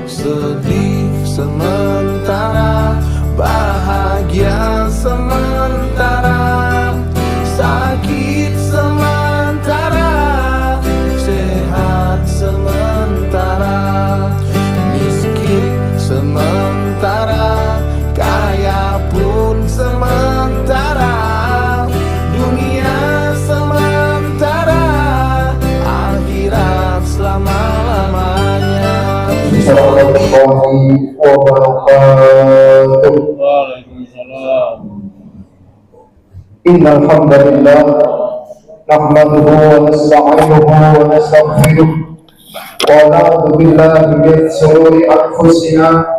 Sedih sementara, bahagia sementara, sakit sementara, sehat sementara, miskin sementara, kaya pun sementara, dunia sementara, akhirat selama-lamanya. Assalamualaikum wabarakatuh. Waalaikumsalam. Innal hamdalillah nahmaduhu wa nasta'inuhu wa nastaghfiruh wa na'udzu billahi min shururi anfusina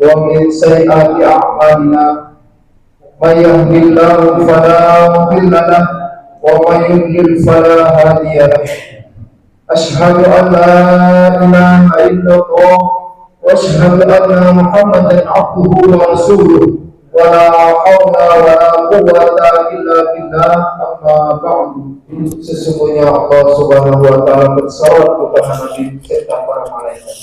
wa min sayyiati a'malina. May yahdihillahu fala mudilla lahu wa may yudlil fala hadiya lahu. Ashhadu an la ilaha illallah wa ashhadu anna Muhammadan abduhu wa rasuluh. Wa la hawla wa la quwwata illa billah. Amma ba'du. Sesungguhnya Allah Subhanahu wa taala bersalawat kepada Nabi serta para malaikat.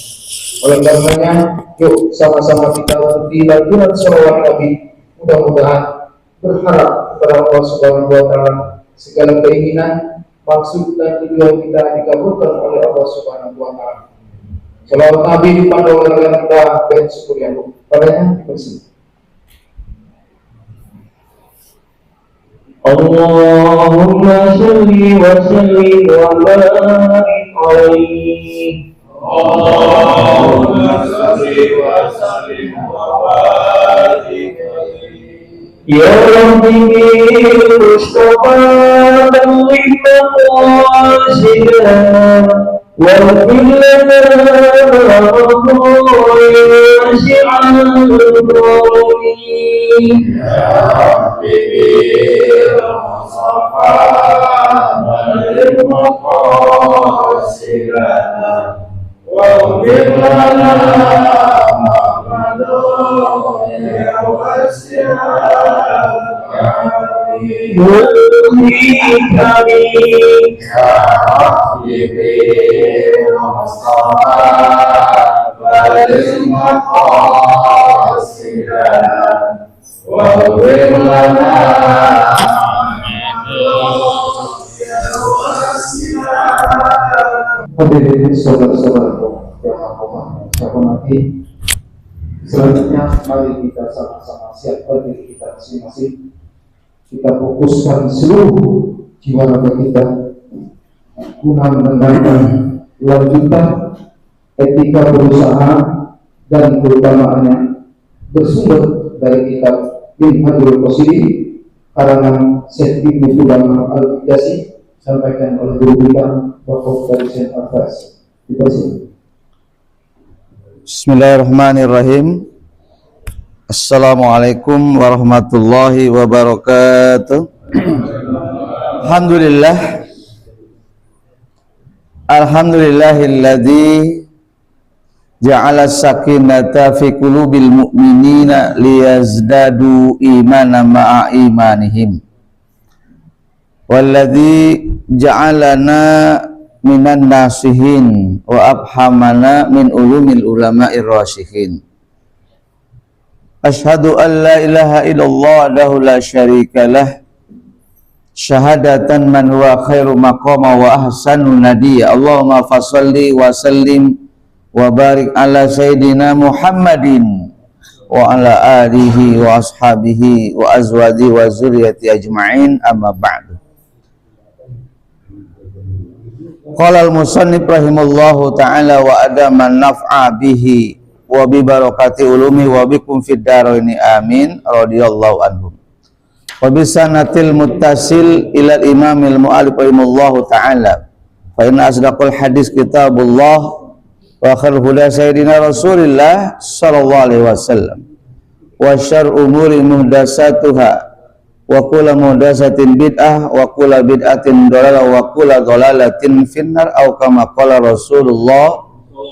Oleh karenanya, yuk sama-sama kita berdiri lantunan shalawat Nabi. Mudah-mudahan berharap kepada Allah Subhanahu wa taala segala keinginan, maksud dan tujuan kita dikabulkan oleh Allah Subhanahu wa taala. Salawat Nabi dipandu oleh kita dan syukur ya Allah. Padanya dibersih. Allahumma shalli wa sallim wa barik alaihi. Allahumma shalli wa sallim wa barik alaihi. Ya Rabbi Mustafa balligh maqasidana waghfir lana wasi'al qawli. Ya Rabbi Mustafa balligh maqasidana waghfir lana Hadirin saudara-saudaraku yang saya hormati, selanjutnya mari kita sama-sama siapkan diri kita masing-masing. Kita fokuskan seluruh jiwa raga kita guna mendengarkan lanjutan etika berusaha dan keutamaannya bersumber dari kitab Minhajul Qasidin karangan Syekh Ibnu Qudamah Al-Ijasi, sampaikan oleh guru kita Wakaf dari Syekh Al-Fas. Bismillahirrahmanirrahim. Assalamualaikum warahmatullahi wabarakatuh. Alhamdulillahilladzi ja'ala sakinata fi qulubil mu'minina liyazdadu imanan ma'a imanihim. Walladzi ja'alana minan nasihin wa abhamana min ulumil ulama'ir rasyidin. Asyhadu an la ilaha illallah wahdahu la syarikalah syahadatan man huwa khairu maqama wa ahsanu nadiya. Allahumma fasholli wa sallim wa barik ala sayyidina Muhammadin wa ala alihi wa ashabihi wa azwaji wa zurriyati ajma'in, amma ba'du. Qala al-musannif rahimallahu ta'ala wa adaman naf'a bihi wa bi barakati ulumi wa bikum fid dharaini amin radhiyallahu anhum. Wa bi sanatil muttasil ila al-imamil mu'allif rahimallahu ta'ala fa inna asdaqal hadis kitabullah wa khairul huda sayyidina Rasulillah sallallahu alaihi wasallam wa syarrul umuri muhdatsatuha wa kullu muhdatsatin bid'ah wa kullu bid'atin dhalalah wa kullu dhalalatin finnar au kama qala Rasulullah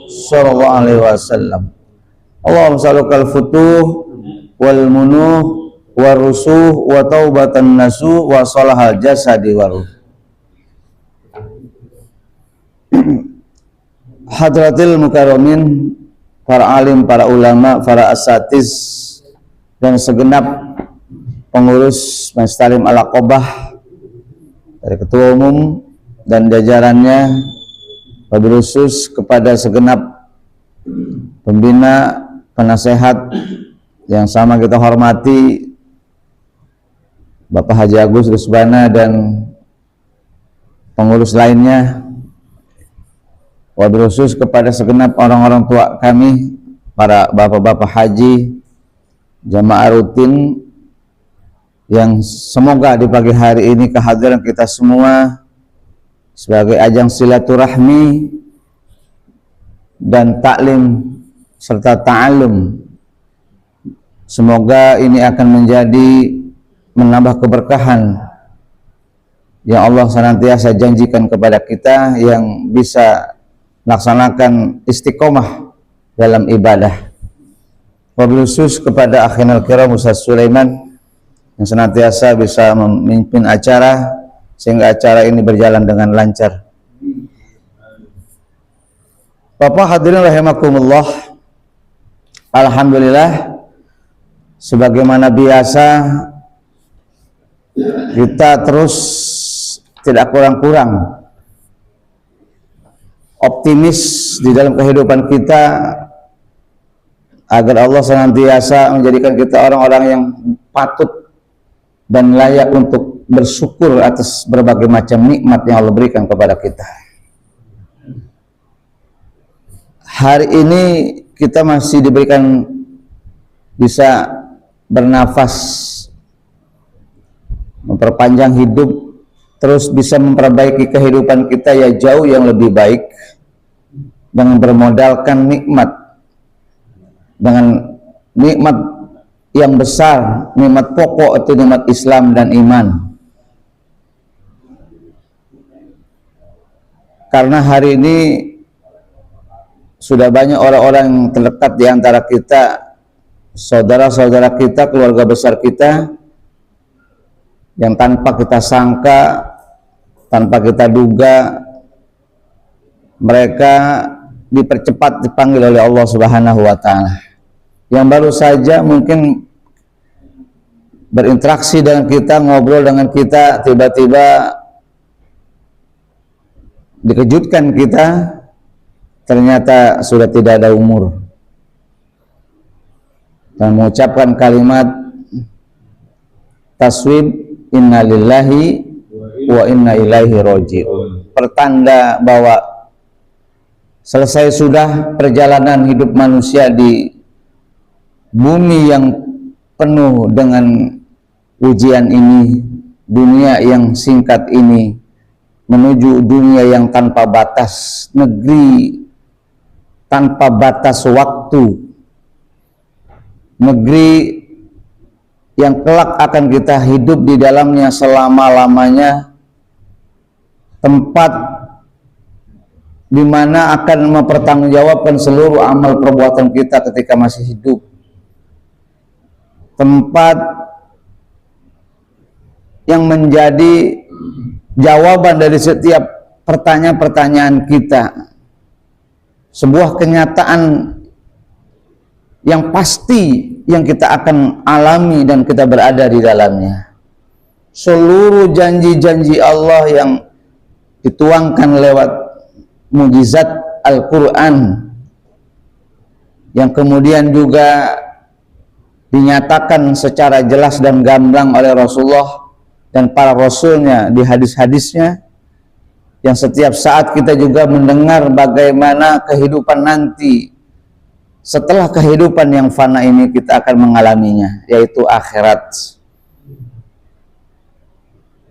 sallallahu alaihi wasallam. Allahumma salukal futuh wal munuh wa rusuh wa taubatan nasuh wa salahal jasadi wa ruh. Hadratil mukarramin para alim, para ulama, para asatiz, dan segenap pengurus Majelis Ta'lim Al-Aqabah dari ketua umum dan jajarannya, wabil khusus kepada segenap pembina, penasehat yang sama kita hormati, Bapak Haji Agus Rusbana dan pengurus lainnya, wabil khusus kepada segenap orang-orang tua kami, para bapak-bapak haji, jamaah rutin yang semoga di pagi hari ini kehadiran kita semua sebagai ajang silaturahmi dan taklim serta ta'alum, semoga ini akan menjadi menambah keberkahan yang Allah senantiasa janjikan kepada kita, yang bisa melaksanakan istiqomah dalam ibadah. Wabil khusus kepada akhina al-kiram Ustaz Sulaiman yang senantiasa bisa memimpin acara sehingga acara ini berjalan dengan lancar. Bapak hadirin rahimakumullah, alhamdulillah sebagaimana biasa kita terus tidak kurang-kurang optimis di dalam kehidupan kita agar Allah senantiasa menjadikan kita orang-orang yang patut dan layak untuk bersyukur atas berbagai macam nikmat yang Allah berikan kepada kita. Hari ini kita masih diberikan bisa bernafas, memperpanjang hidup, terus bisa memperbaiki kehidupan kita ya jauh yang lebih baik dengan bermodalkan nikmat, dengan nikmat yang besar, nikmat pokok itu nikmat Islam dan iman. Karena hari ini sudah banyak orang-orang yang terdekat di antara kita, saudara-saudara kita, keluarga besar kita, yang tanpa kita sangka, tanpa kita duga, mereka dipercepat dipanggil oleh Allah Subhanahu wa Ta'ala, yang baru saja mungkin berinteraksi dengan kita, ngobrol dengan kita, tiba-tiba dikejutkan kita, ternyata sudah tidak ada umur, dan mengucapkan kalimat taswib inna lillahi wa inna ilaihi raji'un, pertanda bahwa selesai sudah perjalanan hidup manusia di bumi yang penuh dengan ujian ini, dunia yang singkat ini, menuju dunia yang tanpa batas, negeri tanpa batas waktu, negeri yang kelak akan kita hidup di dalamnya selama-lamanya, tempat di mana akan mempertanggungjawabkan seluruh amal perbuatan kita ketika masih hidup, tempat yang menjadi jawaban dari setiap pertanyaan-pertanyaan kita, sebuah kenyataan yang pasti yang kita akan alami dan kita berada di dalamnya. Seluruh janji-janji Allah yang dituangkan lewat mukjizat Al-Quran, yang kemudian juga dinyatakan secara jelas dan gamblang oleh Rasulullah dan para Rasulnya di hadis-hadisnya, yang setiap saat kita juga mendengar bagaimana kehidupan nanti setelah kehidupan yang fana ini kita akan mengalaminya, yaitu akhirat.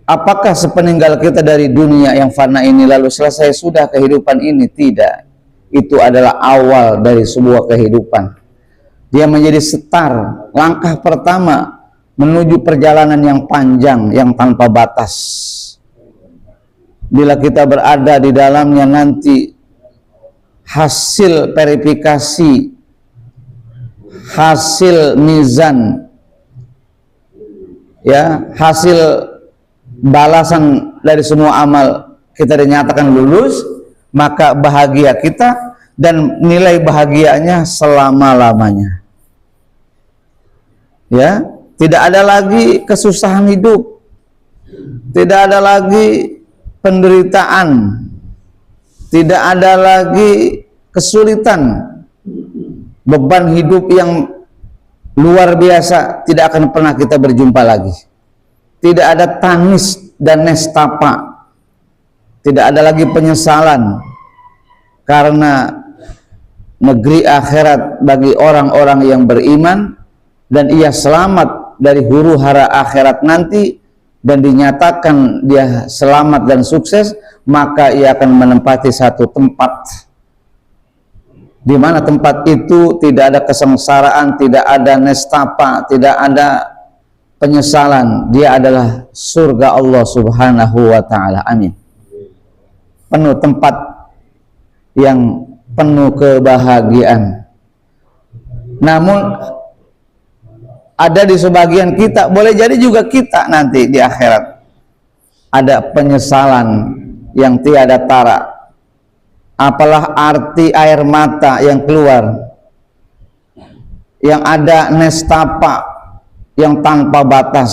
Apakah sepeninggal kita dari dunia yang fana ini lalu selesai sudah kehidupan ini? Tidak. Itu adalah awal dari sebuah kehidupan. Dia menjadi setar, langkah pertama menuju perjalanan yang panjang, yang tanpa batas. Bila kita berada di dalamnya nanti, hasil verifikasi, hasil mizan, ya, hasil balasan dari semua amal kita dinyatakan lulus, maka bahagia kita, dan nilai bahagianya selama-lamanya. Ya, tidak ada lagi kesusahan hidup, tidak ada lagi penderitaan, tidak ada lagi kesulitan, beban hidup yang luar biasa tidak akan pernah kita berjumpa lagi. Tidak ada tangis dan nestapa, tidak ada lagi penyesalan, karena negeri akhirat bagi orang-orang yang beriman dan ia selamat dari huru hara akhirat nanti dan dinyatakan dia selamat dan sukses, maka ia akan menempati satu tempat di mana tempat itu tidak ada kesengsaraan, tidak ada nestapa, tidak ada penyesalan. Dia adalah surga Allah Subhanahu wa ta'ala. Amin. Penuh tempat yang penuh kebahagiaan. Namun ada di sebagian kita, boleh jadi juga kita nanti di akhirat, ada penyesalan yang tiada tara. Apalah arti air mata yang keluar, yang ada nestapa yang tanpa batas,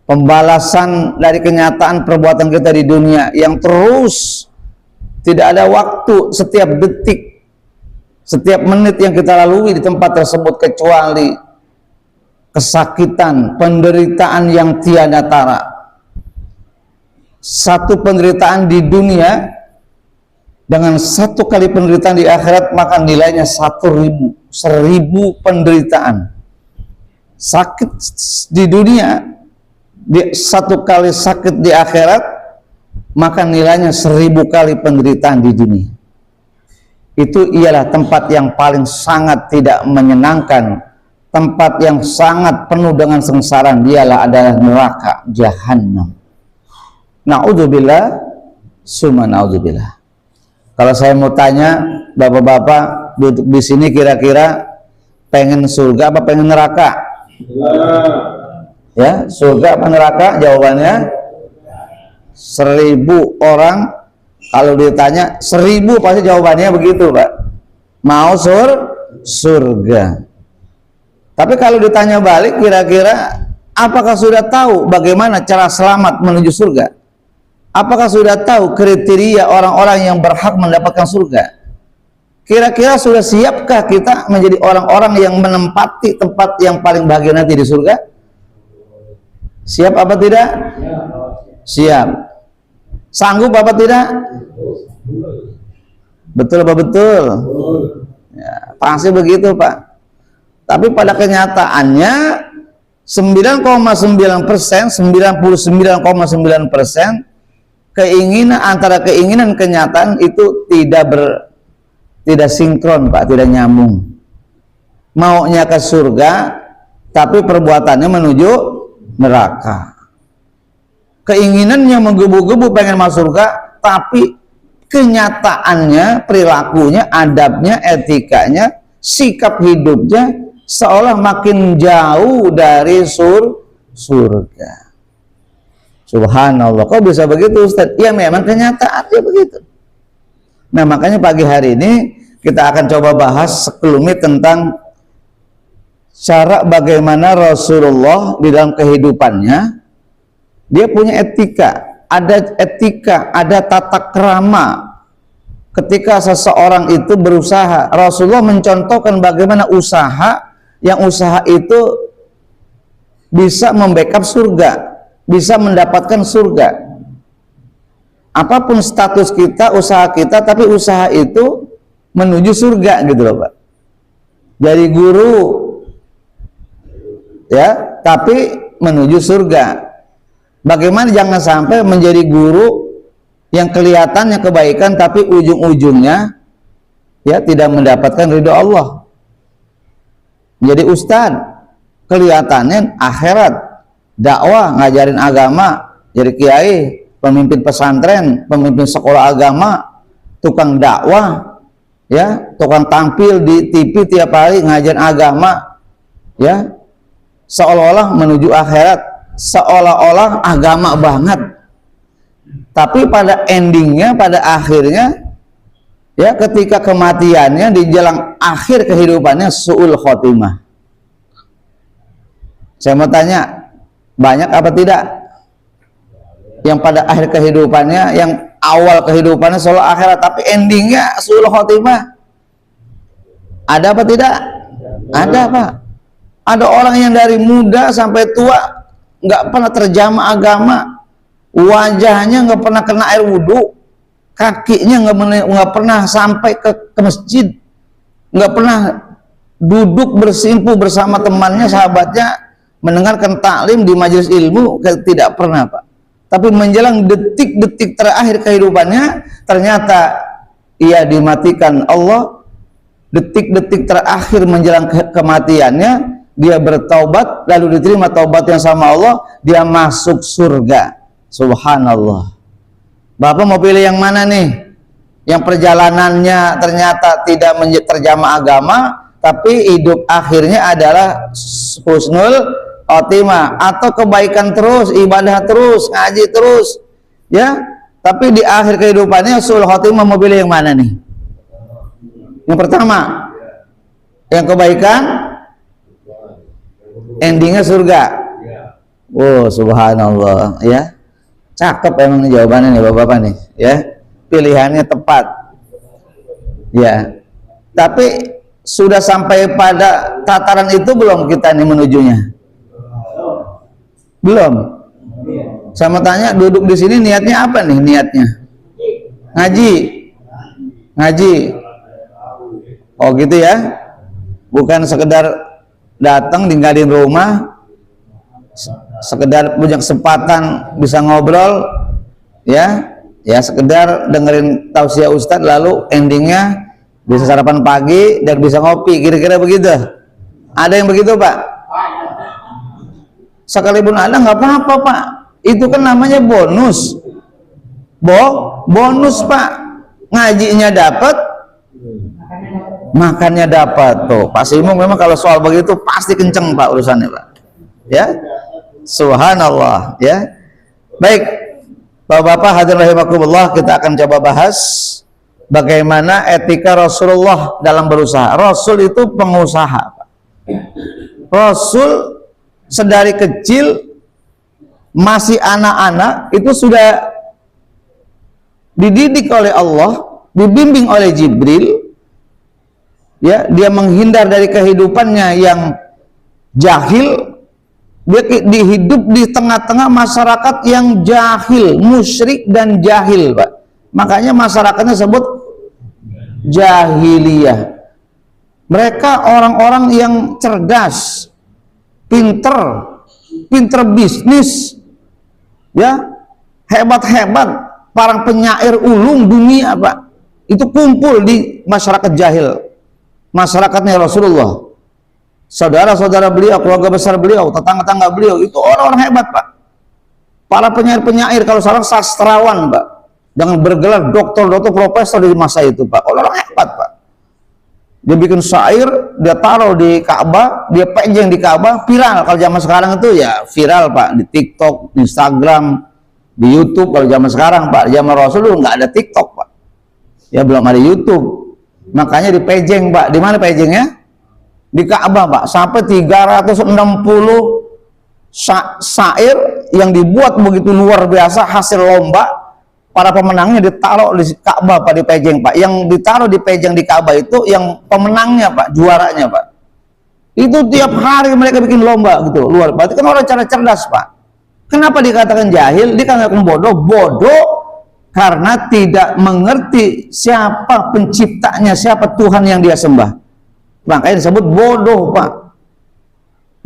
pembalasan dari kenyataan perbuatan kita di dunia yang terus tidak ada waktu, setiap detik, setiap menit yang kita lalui di tempat tersebut kecuali kesakitan, penderitaan yang tiada tara. Satu penderitaan di dunia dengan satu kali penderitaan di akhirat, maka nilainya 1000 penderitaan. Sakit di dunia, satu kali sakit di akhirat, maka nilainya 1000 kali penderitaan di dunia. Itu ialah tempat yang paling sangat tidak menyenangkan, tempat yang sangat penuh dengan sengsara. Dialah adalah neraka jahanam. Na'udzubillah, summa na'udzubillah. Kalau saya mau tanya bapak-bapak duduk di sini, kira-kira pengen surga apa pengen neraka? Ya, surga apa neraka? Jawabannya 1000 orang kalau ditanya 1000 pasti jawabannya begitu, Pak. Mau surga. Tapi kalau ditanya balik, kira-kira apakah sudah tahu bagaimana cara selamat menuju surga? Apakah sudah tahu kriteria orang-orang yang berhak mendapatkan surga? Kira-kira sudah siapkah kita menjadi orang-orang yang menempati tempat yang paling bahagia nanti di surga? Siap apa tidak? Siap. Sanggup apa tidak? Betul apa betul? Ya, pasti begitu, Pak. Tapi pada kenyataannya 99,9%, 99,9% keinginan antara keinginan kenyataan itu tidak sinkron, Pak, tidak nyambung. Maunya ke surga, tapi perbuatannya menuju neraka. Keinginannya menggebu-gebu pengen masuk surga, tapi kenyataannya, perilakunya, adabnya, etikanya, sikap hidupnya seolah makin jauh dari surga. Subhanallah, kok bisa begitu, Ustaz? Ya memang kenyataannya begitu. Nah, makanya pagi hari ini kita akan coba bahas sekelumit tentang cara bagaimana Rasulullah di dalam kehidupannya, dia punya etika, ada tata krama. Ketika seseorang itu berusaha, Rasulullah mencontohkan bagaimana usaha itu bisa membackup surga, bisa mendapatkan surga. Apapun status kita, usaha kita, tapi usaha itu menuju surga gitu loh, Pak. Jadi guru ya, tapi menuju surga. Bagaimana jangan sampai menjadi guru yang kelihatannya kebaikan tapi ujung-ujungnya ya tidak mendapatkan ridho Allah. Menjadi ustadz kelihatannya akhirat, dakwah, ngajarin agama, jadi kiai, pemimpin pesantren, pemimpin sekolah agama, tukang dakwah, ya, tukang tampil di TV tiap hari ngajarin agama, ya, seolah-olah menuju akhirat, seolah-olah agama banget. Tapi pada endingnya, pada akhirnya Ya, ketika kematiannya di jalan akhir kehidupannya su'ul khotimah. Saya mau tanya, banyak apa tidak yang pada akhir kehidupannya, yang awal kehidupannya selalu akhirat tapi endingnya su'ul khotimah? Ada apa tidak? Ada, Pak. Ada orang yang dari muda sampai tua nggak pernah terjamah agama, wajahnya nggak pernah kena air wudhu, kakinya nggak pernah sampai ke masjid, nggak pernah duduk bersimpu bersama temannya, sahabatnya, mendengarkan taklim di majelis ilmu, tidak pernah, Pak. Tapi menjelang detik-detik terakhir kehidupannya, ternyata ia dimatikan Allah. Detik-detik terakhir menjelang kematiannya, dia bertaubat, lalu diterima taubatnya sama Allah, dia masuk surga. Subhanallah. Bapak mau pilih yang mana nih? Yang perjalanannya ternyata tidak terjamah agama, tapi hidup akhirnya adalah husnul khotimah, atau kebaikan terus, ibadah terus, ngaji terus, ya. Tapi di akhir kehidupannya husnul khotimah, mau pilih yang mana nih? Yang pertama, yang kebaikan, endingnya surga. Oh, subhanallah, ya. Cakep emang jawabannya nih bapak-bapak nih, ya. Pilihannya tepat, ya. Tapi sudah sampai pada tataran itu belum kita nih menujunya? Belum. Saya mau tanya, duduk di sini niatnya apa nih? Niatnya ngaji, ngaji. Oh gitu ya, bukan sekedar datang tinggalin rumah, sekedar punya kesempatan bisa ngobrol, ya, ya sekedar dengerin tausiah Ustadz lalu endingnya bisa sarapan pagi dan bisa ngopi, kira-kira begitu. Ada yang begitu, Pak? Sekalipun ada nggak apa-apa, Pak. Itu kan namanya bonus, bonus, Pak. Ngajinya dapat, makannya dapat. Tuh Pak Simung memang kalau soal begitu pasti kenceng, Pak, urusannya, Pak, ya. Subhanallah, ya. Baik, Bapak-bapak hadirin rahimakumullah, kita akan coba bahas bagaimana etika Rasulullah dalam berusaha. Rasul itu pengusaha, Pak. Rasul sedari kecil, masih anak-anak, itu sudah dididik oleh Allah, dibimbing oleh Jibril. Ya, dia menghindar dari kehidupannya yang jahil. Dia dihidup di tengah-tengah masyarakat yang jahil, musyrik dan jahil, Pak. Makanya masyarakatnya sebut jahiliyah. Mereka orang-orang yang cerdas, pinter bisnis, ya, hebat-hebat, para penyair ulum dunia, Pak. Itu kumpul di masyarakat jahil. Masyarakatnya Rasulullah, saudara-saudara beliau, keluarga besar beliau, tetangga-tetangga beliau, itu orang-orang hebat, Pak. Para penyair-penyair, kalau salah sastrawan, Pak, dengan bergelar doktor, profesor di masa itu, Pak. Orang-orang hebat, Pak. Dia bikin syair, dia taruh di Ka'bah, dia pejeng di Ka'bah, viral. Kalau zaman sekarang itu ya viral, Pak, di TikTok, di Instagram, di YouTube. Kalau zaman sekarang, Pak, zaman Rasul dulu nggak ada TikTok, Pak. Ya belum ada YouTube. Makanya dipejeng, Pak. Di mana pejengnya? Di Ka'bah, Pak. Sampai 360 syair yang dibuat begitu luar biasa, hasil lomba. Para pemenangnya ditaruh di Ka'bah, Pak, di pejeng, Pak. Yang ditaruh di pejeng di Ka'bah itu yang pemenangnya, Pak, juaranya, Pak. Itu tiap hari mereka bikin lomba gitu. Luar. Berarti kan orang cara cerdas, Pak. Kenapa dikatakan jahil? Dikatakan bodoh. Bodoh karena tidak mengerti siapa penciptanya, siapa Tuhan yang dia sembah. Makanya disebut bodoh, Pak.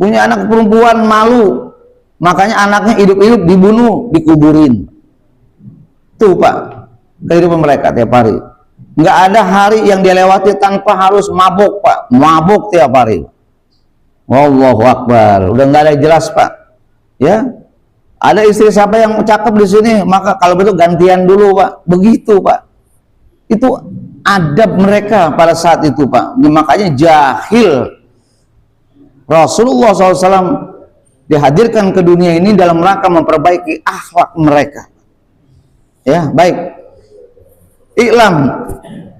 Punya anak perempuan malu, makanya anaknya hidup-hidup dibunuh, dikuburin. Tuh, Pak, kehidupan mereka tiap hari. Nggak ada hari yang dia lewati tanpa harus mabuk, Pak. Mabuk tiap hari. Wallahu Akbar. Udah nggak ada yang jelas, Pak. Ya, ada istri siapa yang cakep di sini, maka kalau begitu gantian dulu, Pak. Begitu, Pak. Itu adab mereka pada saat itu, Pak. Makanya jahil. Rasulullah SAW dihadirkan ke dunia ini dalam rangka memperbaiki akhlak mereka. Ya, baik. Iklam,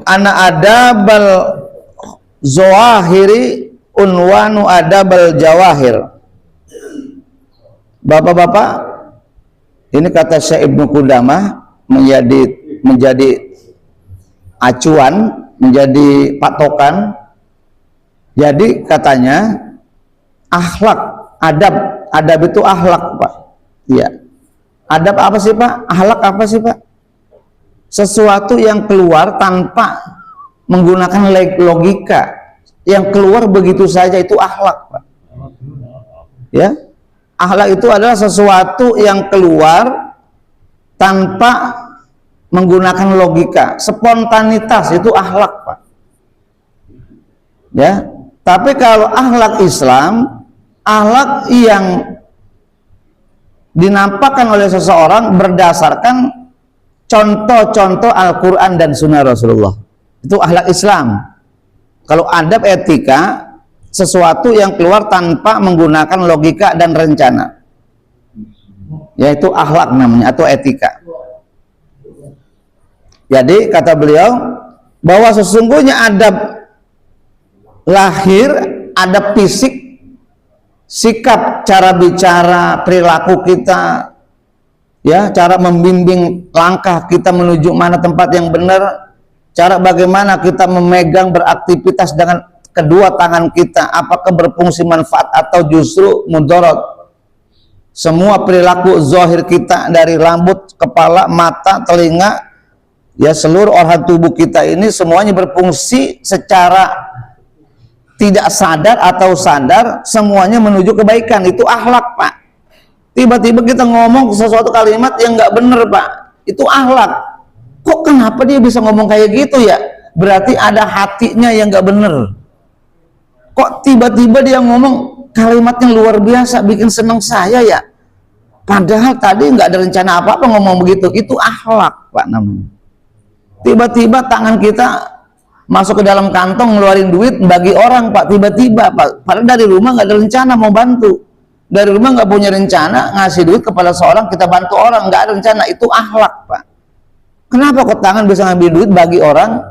Ana adabal zawahiri unwanu adabal jawahir. Bapak-bapak, ini kata Syekh Ibnu Qudamah menjadi acuan, menjadi patokan. Jadi katanya akhlak, adab itu akhlak, Pak. Iya. Adab apa sih, Pak? Akhlak apa sih, Pak? Sesuatu yang keluar tanpa menggunakan logika, yang keluar begitu saja, itu akhlak, Pak. Ya, akhlak itu adalah sesuatu yang keluar tanpa menggunakan logika, spontanitas, itu akhlak, Pak. Ya, tapi kalau akhlak Islam, akhlak yang dinampakkan oleh seseorang berdasarkan contoh-contoh Al-Quran dan Sunnah Rasulullah, itu akhlak Islam. Kalau adab etika, sesuatu yang keluar tanpa menggunakan logika dan rencana, yaitu akhlak namanya, atau etika. Jadi kata beliau bahwa sesungguhnya adab lahir, adab fisik, sikap, cara bicara, perilaku kita, ya, cara membimbing langkah kita menuju mana tempat yang benar, cara bagaimana kita memegang beraktivitas dengan kedua tangan kita, apakah berfungsi manfaat atau justru mudarat. Semua perilaku zahir kita, dari rambut, kepala, mata, telinga, ya, seluruh organ tubuh kita ini semuanya berfungsi secara tidak sadar atau sadar, semuanya menuju kebaikan. Itu akhlak, Pak. Tiba-tiba kita ngomong sesuatu kalimat yang nggak bener, Pak, itu akhlak. Kok kenapa dia bisa ngomong kayak gitu ya? Berarti ada hatinya yang nggak bener. Kok tiba-tiba dia ngomong kalimat yang luar biasa, bikin seneng saya ya? Padahal tadi nggak ada rencana apa-apa ngomong begitu. Itu akhlak, Pak, namanya. Tiba-tiba tangan kita masuk ke dalam kantong ngeluarin duit bagi orang, Pak, tiba-tiba, Pak. Padahal dari rumah nggak ada rencana mau bantu. Dari rumah nggak punya rencana ngasih duit kepada seorang, kita bantu orang, nggak ada rencana. Itu akhlak, Pak. Kenapa kok tangan bisa ngambil duit bagi orang?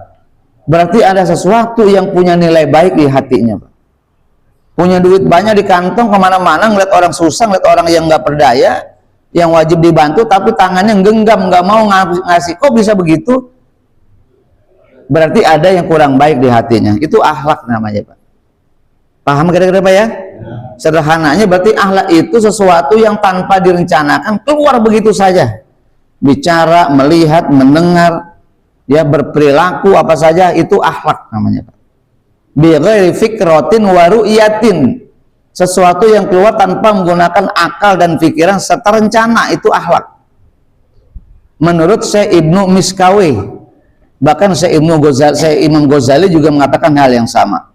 Berarti ada sesuatu yang punya nilai baik di hatinya, Pak. Punya duit banyak di kantong, kemana-mana ngeliat orang susah, ngeliat orang yang nggak berdaya, yang wajib dibantu, tapi tangannya genggam, nggak mau ngasih. Kok bisa begitu? Berarti ada yang kurang baik di hatinya. Itu akhlak namanya, Pak. Paham kira-kira, Pak, ya? Sederhananya berarti akhlak itu sesuatu yang tanpa direncanakan keluar begitu saja. Bicara, melihat, mendengar, ya, berperilaku apa saja, itu akhlak namanya, Pak. Bi ghairi fikratin wa ru'yatin. Sesuatu yang keluar tanpa menggunakan akal dan pikiran serta rencana, itu akhlak. Menurut Syekh Ibnu Miskawi, bahkan Syekh Imam Ghazali juga mengatakan hal yang sama.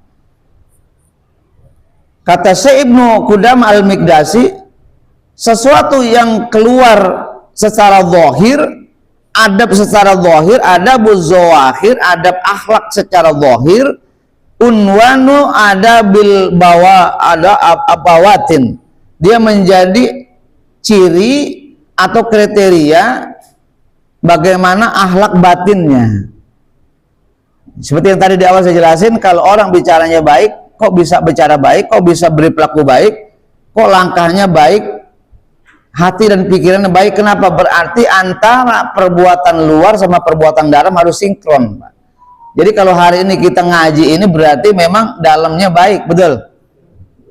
Kata Syekh Ibnu Qudamah Al-Miqdasi, sesuatu yang keluar secara zahir, adab secara zahir, adabuz zawahir, adab akhlak secara zahir, unwanu adabil abawatin. Dia menjadi ciri atau kriteria bagaimana akhlak batinnya. Seperti yang tadi di awal saya jelasin, kalau orang bicaranya baik, kok bisa bicara baik, kok bisa berperilaku baik, kok langkahnya baik, hati dan pikirannya baik. Kenapa? Berarti antara perbuatan luar sama perbuatan dalam harus sinkron, Pak. Jadi kalau hari ini kita ngaji ini berarti memang dalamnya baik, betul?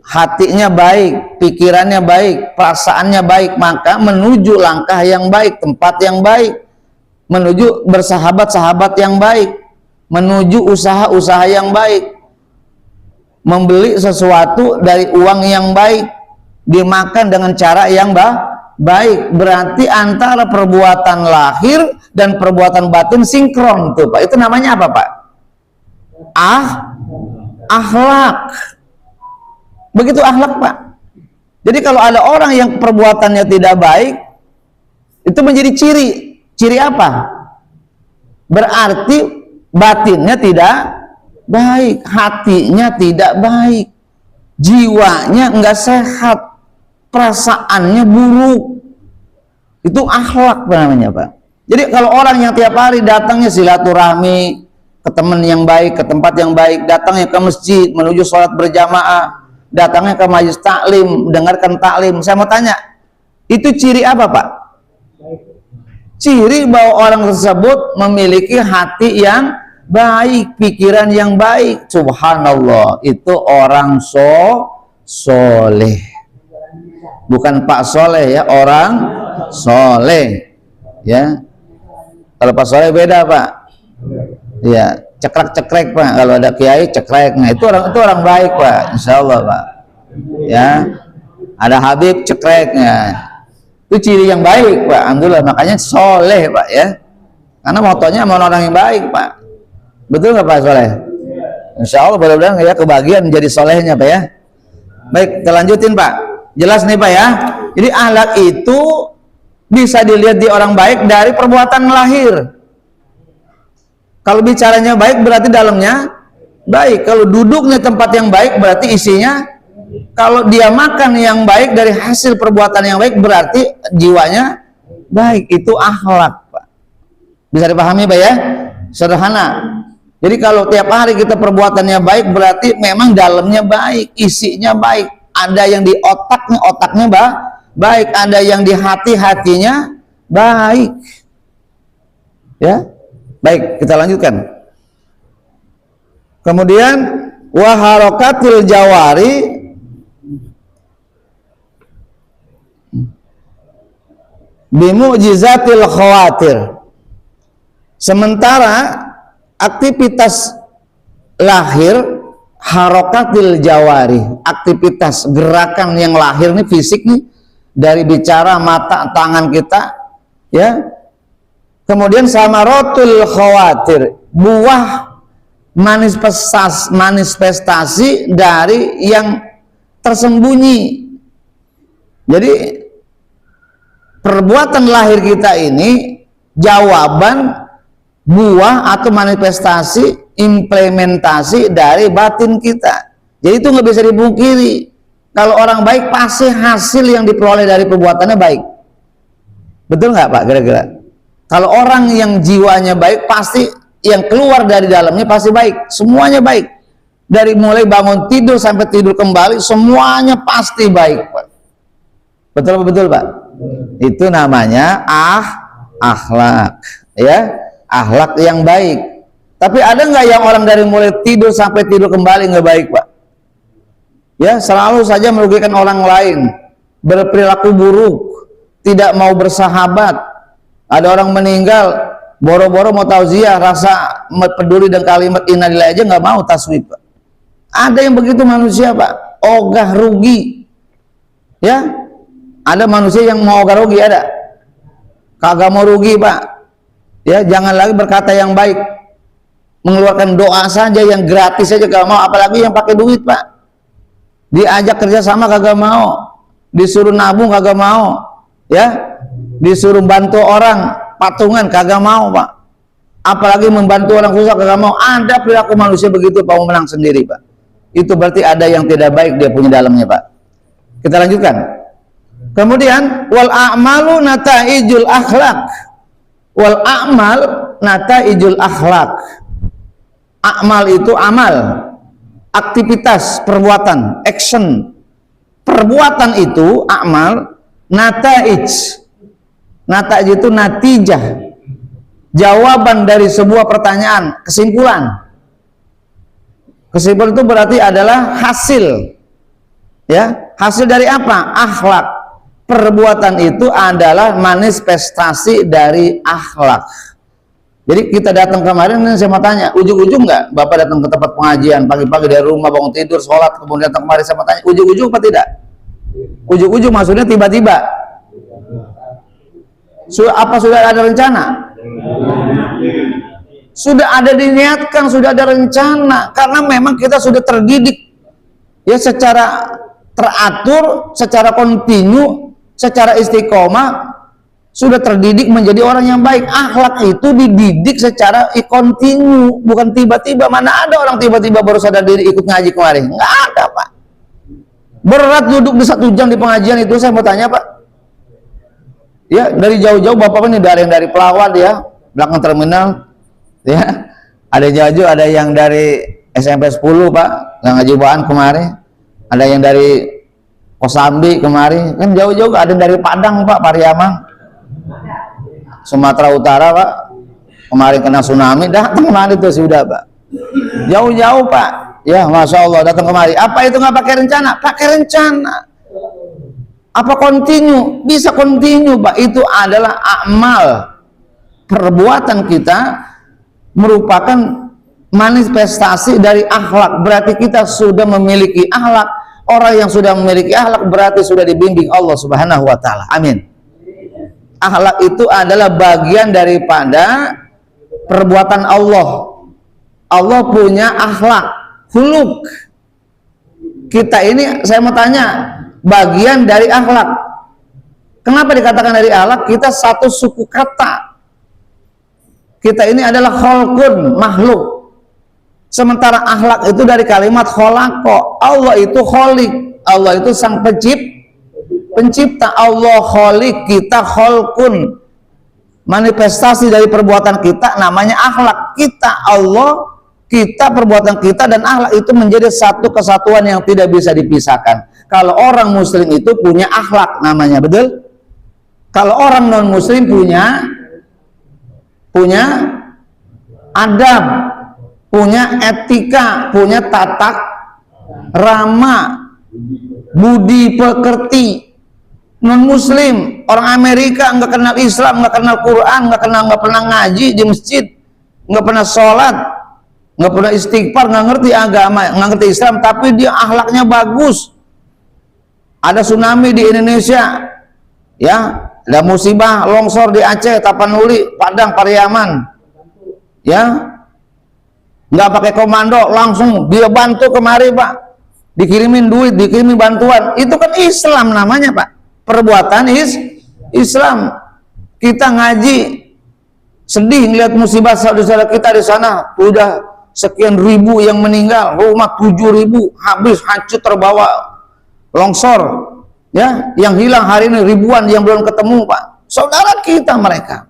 Hatinya baik, pikirannya baik, perasaannya baik, maka menuju langkah yang baik, tempat yang baik, menuju bersahabat-sahabat yang baik, menuju usaha-usaha yang baik, membeli sesuatu dari uang yang baik, dimakan dengan cara yang baik. Berarti antara perbuatan lahir dan perbuatan batin sinkron tuh, Pak. Itu namanya apa, Pak? Akhlak. Begitu akhlak, Pak. Jadi kalau ada orang yang perbuatannya tidak baik, itu menjadi ciri. Ciri apa? Berarti batinnya tidak baik, hatinya tidak baik, jiwanya enggak sehat, perasaannya buruk. Itu akhlak namanya, Pak. Jadi kalau orang yang tiap hari datangnya silaturahmi, ke teman yang baik, ke tempat yang baik, datangnya ke masjid, menuju sholat berjamaah, datangnya ke majelis taklim, dengarkan taklim. Saya mau tanya, itu ciri apa Pak? Ciri bahwa orang tersebut memiliki hati yang baik, pikiran yang baik. Subhanallah, itu orang soleh. Bukan Pak Soleh ya, orang soleh. Ya, kalau Pak Soleh beda Pak. Ya, cekrek-cekrek Pak. Kalau ada kiai cekrek, nah itu orang baik Pak, insya Allah Pak. Ya, ada Habib cekreknya. Itu ciri yang baik Pak. Alhamdulillah, makanya soleh Pak ya. Karena motonya mau orang yang baik Pak. Betul nggak Pak Soleh? Insya Allah mudah-mudahan ya kebagian menjadi solehnya Pak ya. Baik, kita lanjutin Pak. Jelas nih Pak ya. Jadi akhlak itu bisa dilihat di orang baik dari perbuatan lahir. Kalau bicaranya baik berarti dalamnya baik. Kalau duduknya tempat yang baik berarti isinya. Kalau dia makan yang baik dari hasil perbuatan yang baik berarti jiwanya baik. Itu akhlak Pak. Bisa dipahami Pak ya? Sederhana. Jadi kalau tiap hari kita perbuatannya baik berarti memang dalamnya baik, isinya baik. Ada yang di otaknya baik, ada yang di hatinya baik. Ya. Baik, kita lanjutkan. Kemudian wa harakatil jawari bimu'jizatil khawatir. Sementara aktivitas lahir, harakatil jawari, aktivitas gerakan yang lahir nih, fisik nih, dari bicara, mata, tangan kita, ya. Kemudian samaratul khawatir, buah manifestasi dari yang tersembunyi. Jadi perbuatan lahir kita ini jawaban, buah atau manifestasi, implementasi dari batin kita. Jadi itu nggak bisa dipungkiri. Kalau orang baik pasti hasil yang diperoleh dari perbuatannya baik. Betul nggak Pak kira-kira? Kalau orang yang jiwanya baik pasti yang keluar dari dalamnya pasti baik. Semuanya baik. Dari mulai bangun tidur sampai tidur kembali semuanya pasti baik Pak. Betul Pak? Itu namanya akhlak, ya, akhlak yang baik. Tapi ada nggak yang orang dari mulai tidur sampai tidur kembali nggak baik Pak? Ya, selalu saja merugikan orang lain, berperilaku buruk, tidak mau bersahabat. Ada orang meninggal, boro-boro mau tauziah, rasa peduli dan kalimat innalillahi aja nggak mau taswib Pak. Ada yang begitu manusia Pak, ogah rugi, ya. Ada manusia yang mau ogah rugi, ada. Kagak mau rugi Pak, ya. Jangan lagi berkata yang baik, mengeluarkan doa saja yang gratis saja gak mau, apalagi yang pakai duit Pak. Diajak kerjasama kagak mau, disuruh nabung kagak mau, ya. Disuruh bantu orang patungan kagak mau Pak. Apalagi membantu orang susah kagak mau. Ada perilaku manusia begitu Pak, mau menang sendiri Pak. Itu berarti ada yang tidak baik dia punya dalamnya Pak. Kita lanjutkan. Kemudian wal a'malu nataijul akhlak. Wal a'mal nataijul akhlak. A'mal itu amal, aktivitas, perbuatan, action. Perbuatan itu a'mal, nataij. Nataij itu natijah, jawaban dari sebuah pertanyaan, kesimpulan. Kesimpulan itu berarti adalah hasil, ya. Hasil dari apa? Akhlak. Perbuatan itu adalah manifestasi dari akhlak. Jadi kita datang kemarin, saya mau tanya, ujung-ujung nggak Bapak datang ke tempat pengajian pagi-pagi dari rumah, bangun tidur, sholat, kemudian datang kemarin, saya mau tanya, ujung-ujung apa tidak? Ujung-ujung maksudnya tiba-tiba. Apa sudah ada rencana? Sudah ada diniatkan, sudah ada rencana, karena memang kita sudah terdidik ya secara teratur, secara kontinu, secara istiqomah, sudah terdidik menjadi orang yang baik. Akhlak itu dididik secara kontinu, bukan tiba-tiba. Mana ada orang tiba-tiba baru sadar diri ikut ngaji kemarin? Nggak ada Pak. Berat duduk di 1 jam di pengajian itu, saya mau tanya Pak. Ya, dari jauh-jauh Bapak ini dari Pelawat ya, belakang terminal, ya. Ada jauh, ada yang dari SMP 10 Pak, yang ngaji bawaan kemarin. Ada yang dari Kosambi kemarin, kan jauh-jauh. Ada yang dari Padang Pak, Pariaman, Sumatera Utara Pak. Kemarin kena tsunami, datang kemari itu sudah Pak. Jauh-jauh Pak. Ya, Masya Allah datang kemari. Apa itu nggak pakai rencana? Pakai rencana. Apa continue? Bisa continue Pak. Itu adalah amal. Perbuatan kita merupakan manifestasi dari akhlak. Berarti kita sudah memiliki akhlak. Orang yang sudah memiliki akhlak berarti sudah dibimbing Allah Subhanahu wa taala. Amin. Akhlak itu adalah bagian daripada perbuatan Allah. Allah punya akhlak, huluk. Kita ini, saya mau tanya, bagian dari akhlak. Kenapa dikatakan dari akhlak? Kita satu suku kata. Kita ini adalah kholqun, makhluk. Sementara akhlak itu dari kalimat kholaqo. Allah itu kholik. Allah itu sang pencipta. Allah kholik, kita kholqun. Manifestasi dari perbuatan kita namanya akhlak. Kita Allah, kita perbuatan kita dan akhlak itu menjadi satu kesatuan yang tidak bisa dipisahkan. Kalau orang muslim itu punya akhlak namanya, betul? Kalau orang non muslim punya adab, punya etika, punya tatak rama, budi pekerti. Non muslim, orang Amerika nggak kenal Islam, nggak kenal Quran, nggak pernah ngaji di masjid, nggak pernah sholat, nggak pernah istighfar, nggak ngerti agama, nggak ngerti Islam, tapi dia akhlaknya bagus. Ada tsunami di Indonesia, ya, ada musibah longsor di Aceh, Tapanuli, Padang, Pariaman, ya, nggak pakai komando, langsung dia bantu kemari Pak, dikirimin duit, dikirimin bantuan. Itu kan Islam namanya Pak. Perbuatan Islam. Kita ngaji, sedih ngeliat musibah saudara kita di sana, udah sekian ribu yang meninggal, rumah 7.000 habis, hancur, terbawa longsor, ya, yang hilang hari ini ribuan yang belum ketemu Pak. Saudara kita mereka.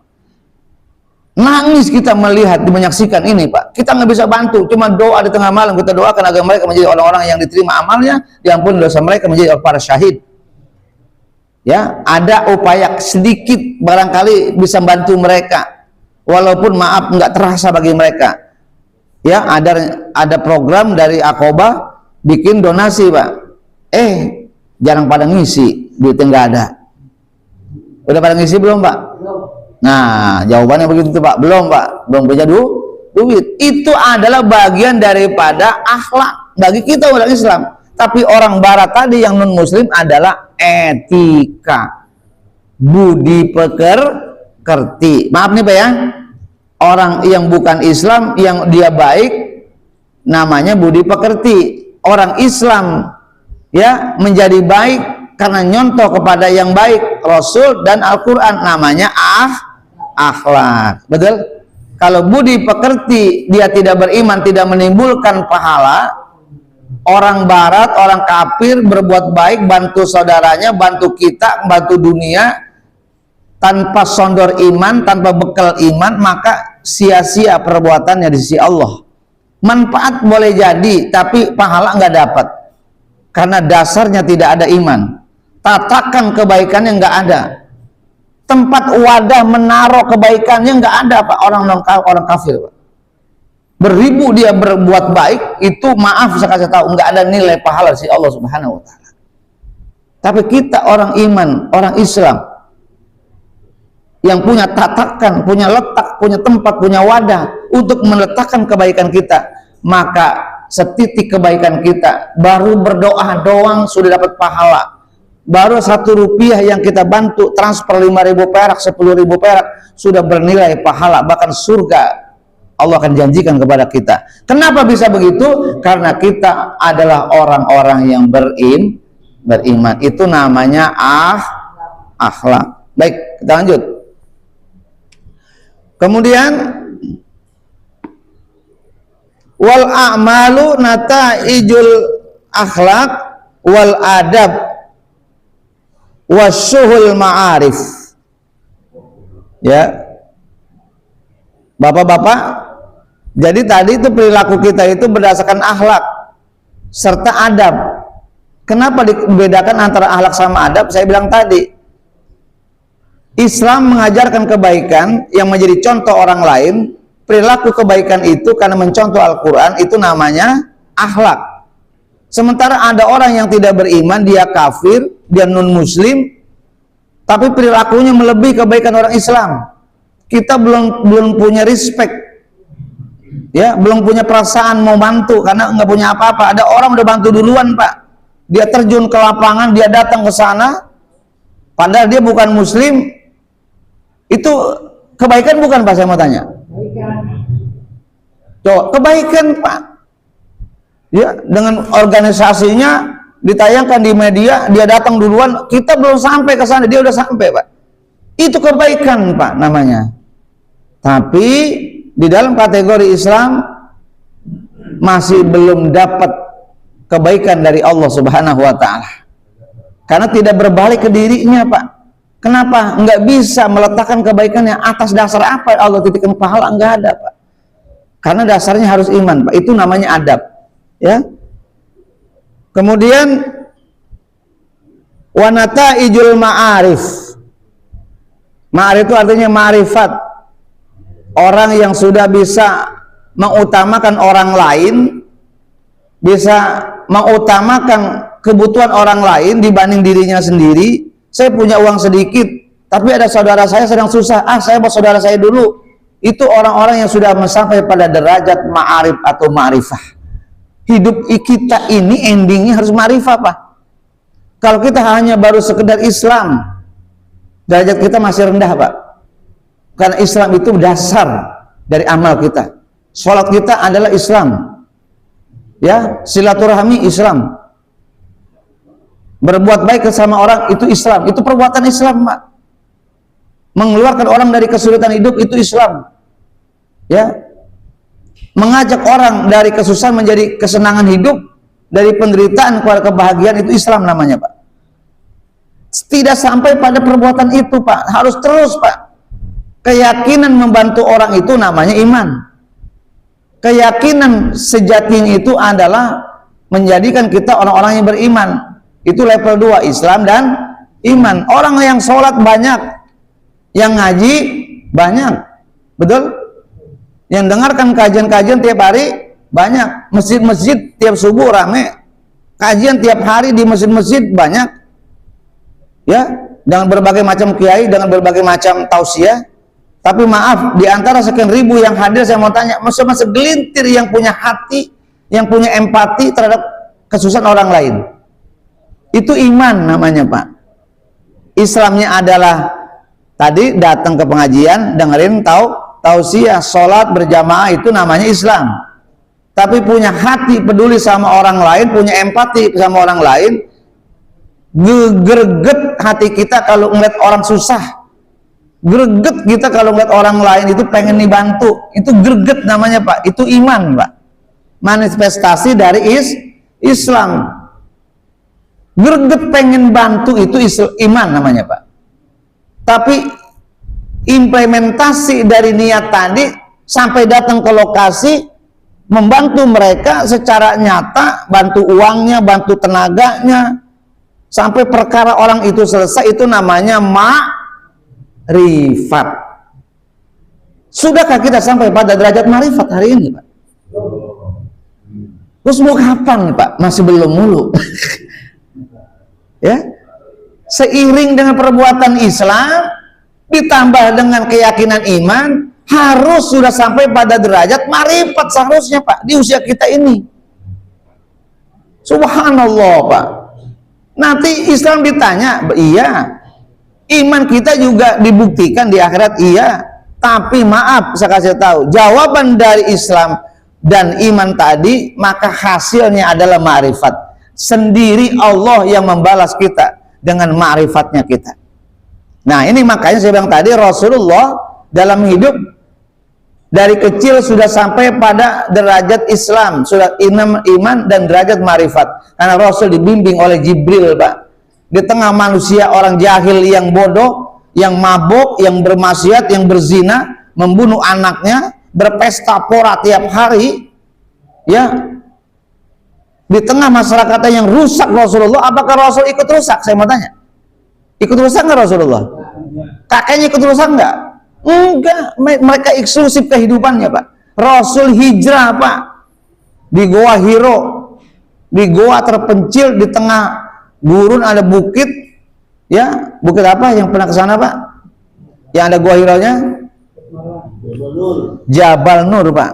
Nangis kita melihat, menyaksikan ini Pak. Kita nggak bisa bantu, cuma doa di tengah malam kita doakan agar mereka menjadi orang-orang yang diterima amalnya, diampuni dosa mereka, menjadi para syahid. Ya, ada upaya sedikit barangkali bisa bantu mereka, walaupun maaf nggak terasa bagi mereka. Ya, ada program dari Aqobah bikin donasi Pak. Jarang pada ngisi, duitnya nggak ada. Udah pada ngisi belum Pak? Nah, jawabannya begitu Pak. Belum Pak, belum punya duit. Itu adalah bagian daripada akhlak bagi kita orang Islam. Tapi orang Barat tadi yang non Muslim adalah etika, budi pekerti. Maaf nih Pak ya, orang yang bukan Islam yang dia baik namanya budi pekerti. Orang Islam ya menjadi baik karena nyontoh kepada yang baik, Rasul dan Al-Quran, namanya akhlak. Betul? Kalau budi pekerti dia tidak beriman, tidak menimbulkan pahala. Orang Barat, orang kafir berbuat baik, bantu saudaranya, bantu kita, bantu dunia, tanpa sondor iman, tanpa bekal iman, maka sia-sia perbuatannya di sisi Allah. Manfaat boleh jadi, tapi pahala nggak dapat, karena dasarnya tidak ada iman. Tatakan kebaikannya nggak ada, tempat wadah menaruh kebaikannya nggak ada Pak. Orang kafir Pak. Beribu dia berbuat baik, itu maaf saya kasih tahu, nggak ada nilai pahala si Allah Subhanahu wa taala. Tapi kita orang iman, orang Islam yang punya tatakan, punya letak, punya tempat, punya wadah untuk meletakkan kebaikan kita, maka setitik kebaikan kita baru berdoa doang sudah dapat pahala. Baru 1 rupiah yang kita bantu transfer 5.000 perak, 10.000 perak sudah bernilai pahala, bahkan surga Allah akan janjikan kepada kita. Kenapa bisa begitu? Karena kita adalah orang-orang yang beriman. Itu namanya akhlak. Baik, kita lanjut. Kemudian wal a'malu nata'ijul akhlak wal adab wasyuhul ma'arif. Ya, bapak-bapak, Jadi tadi itu perilaku kita itu berdasarkan akhlak serta adab. Kenapa dibedakan antara akhlak sama adab? Saya bilang tadi, Islam mengajarkan kebaikan yang menjadi contoh orang lain. Perilaku kebaikan itu karena mencontoh Al-Quran, itu namanya akhlak. Sementara ada orang yang tidak beriman, dia kafir, dia non-muslim, tapi perilakunya melebihi kebaikan orang Islam. Kita belum punya respect, ya, belum punya perasaan mau bantu karena nggak punya apa-apa. Ada orang udah bantu duluan, Pak. Dia terjun ke lapangan, dia datang ke sana, padahal dia bukan muslim. Itu kebaikan bukan, Pak? Saya mau tanya. Coba, kebaikan, Pak. Ya, dengan organisasinya ditayangkan di media, dia datang duluan, kita belum sampai ke sana, dia udah sampai, Pak. Itu kebaikan, Pak, namanya. Tapi di dalam kategori Islam masih belum dapat kebaikan dari Allah Subhanahu wa Ta'ala, karena tidak berbalik ke dirinya, Pak. Kenapa? Nggak bisa meletakkan kebaikannya atas dasar apa Allah titipkan pahala, nggak ada, Pak. Karena dasarnya harus iman, Pak. Itu namanya adab, ya. Kemudian wanata ijul ma'arif. Ma'arif itu artinya ma'rifat. Orang yang sudah bisa mengutamakan orang lain, bisa mengutamakan kebutuhan orang lain dibanding dirinya sendiri. Saya punya uang sedikit, tapi ada saudara saya sedang susah, saya mau saudara saya dulu. Itu orang-orang yang sudah sampai pada derajat ma'arif atau ma'rifah. Hidup kita ini endingnya harus ma'rifah, Pak. Kalau kita hanya baru sekedar Islam, derajat kita masih rendah, Pak. Karena Islam itu dasar dari amal kita. Sholat kita adalah Islam, ya. Silaturahmi Islam, berbuat baik sama orang itu Islam, itu perbuatan Islam, Pak. Mengeluarkan orang dari kesulitan hidup itu Islam, ya. Mengajak orang dari kesusahan menjadi kesenangan hidup, dari penderitaan kepada kebahagiaan, itu Islam namanya, Pak. Tidak sampai pada perbuatan itu, Pak. Harus terus, Pak. Keyakinan membantu orang itu namanya iman. Keyakinan sejatinya itu adalah menjadikan kita orang-orang yang beriman. Itu level 2, Islam dan iman. Orang yang sholat banyak, yang ngaji banyak, betul? Yang dengarkan kajian-kajian tiap hari banyak. Masjid-masjid tiap subuh rame, kajian tiap hari di masjid-masjid banyak, ya, dengan berbagai macam kiai, dengan berbagai macam tausiah. Tapi maaf, di antara sekian ribu yang hadir, saya mau tanya, masa segelintir yang punya hati, yang punya empati terhadap kesusahan orang lain. Itu iman namanya, Pak. Islamnya adalah tadi datang ke pengajian, dengerin tausiah, sholat berjamaah, itu namanya Islam. Tapi punya hati peduli sama orang lain, punya empati sama orang lain, greget hati kita kalau ngeliat orang susah, greget kita kalau ngeliat orang lain itu pengen dibantu, itu greget namanya, Pak. Itu iman, Pak. Manifestasi dari Islam. Greget pengen bantu itu iman namanya, Pak. Tapi implementasi dari niat tadi sampai datang ke lokasi, membantu mereka secara nyata, bantu uangnya, bantu tenaganya, sampai perkara orang itu selesai, itu namanya ma'rifat. Sudahkah kita sampai pada derajat ma'rifat hari ini, Pak? Terus mau kapan, Pak? Masih belum mulu. Ya, seiring dengan perbuatan Islam ditambah dengan keyakinan iman, harus sudah sampai pada derajat ma'rifat seharusnya, Pak, di usia kita ini. Subhanallah, Pak. Nanti Islam ditanya, iya, iman kita juga dibuktikan di akhirat, iya. Tapi maaf, saya kasih tahu, jawaban dari Islam dan iman tadi, maka hasilnya adalah ma'rifat. Sendiri Allah yang membalas kita dengan ma'rifatnya kita. Nah, ini makanya saya bilang tadi, Rasulullah dalam hidup dari kecil sudah sampai pada derajat Islam, sudah iman dan derajat ma'rifat. Karena Rasul dibimbing oleh Jibril, Pak. Di tengah manusia orang jahil yang bodoh, yang mabuk, yang bermaksiat, yang berzina, membunuh anaknya, berpesta pora tiap hari, ya, di tengah masyarakatnya yang rusak Rasulullah, apakah Rasul ikut rusak? Saya mau tanya, ikut rusak nggak Rasulullah? Kakeknya ikut rusak nggak? Enggak, mereka eksklusif kehidupannya Pak. Rasul hijrah Pak, di Goa Hiro, di goa terpencil di tengah gurun ada bukit, ya, bukit apa yang pernah ke sana Pak? Yang ada Goa Hiro-nya? Jabal Nur Pak,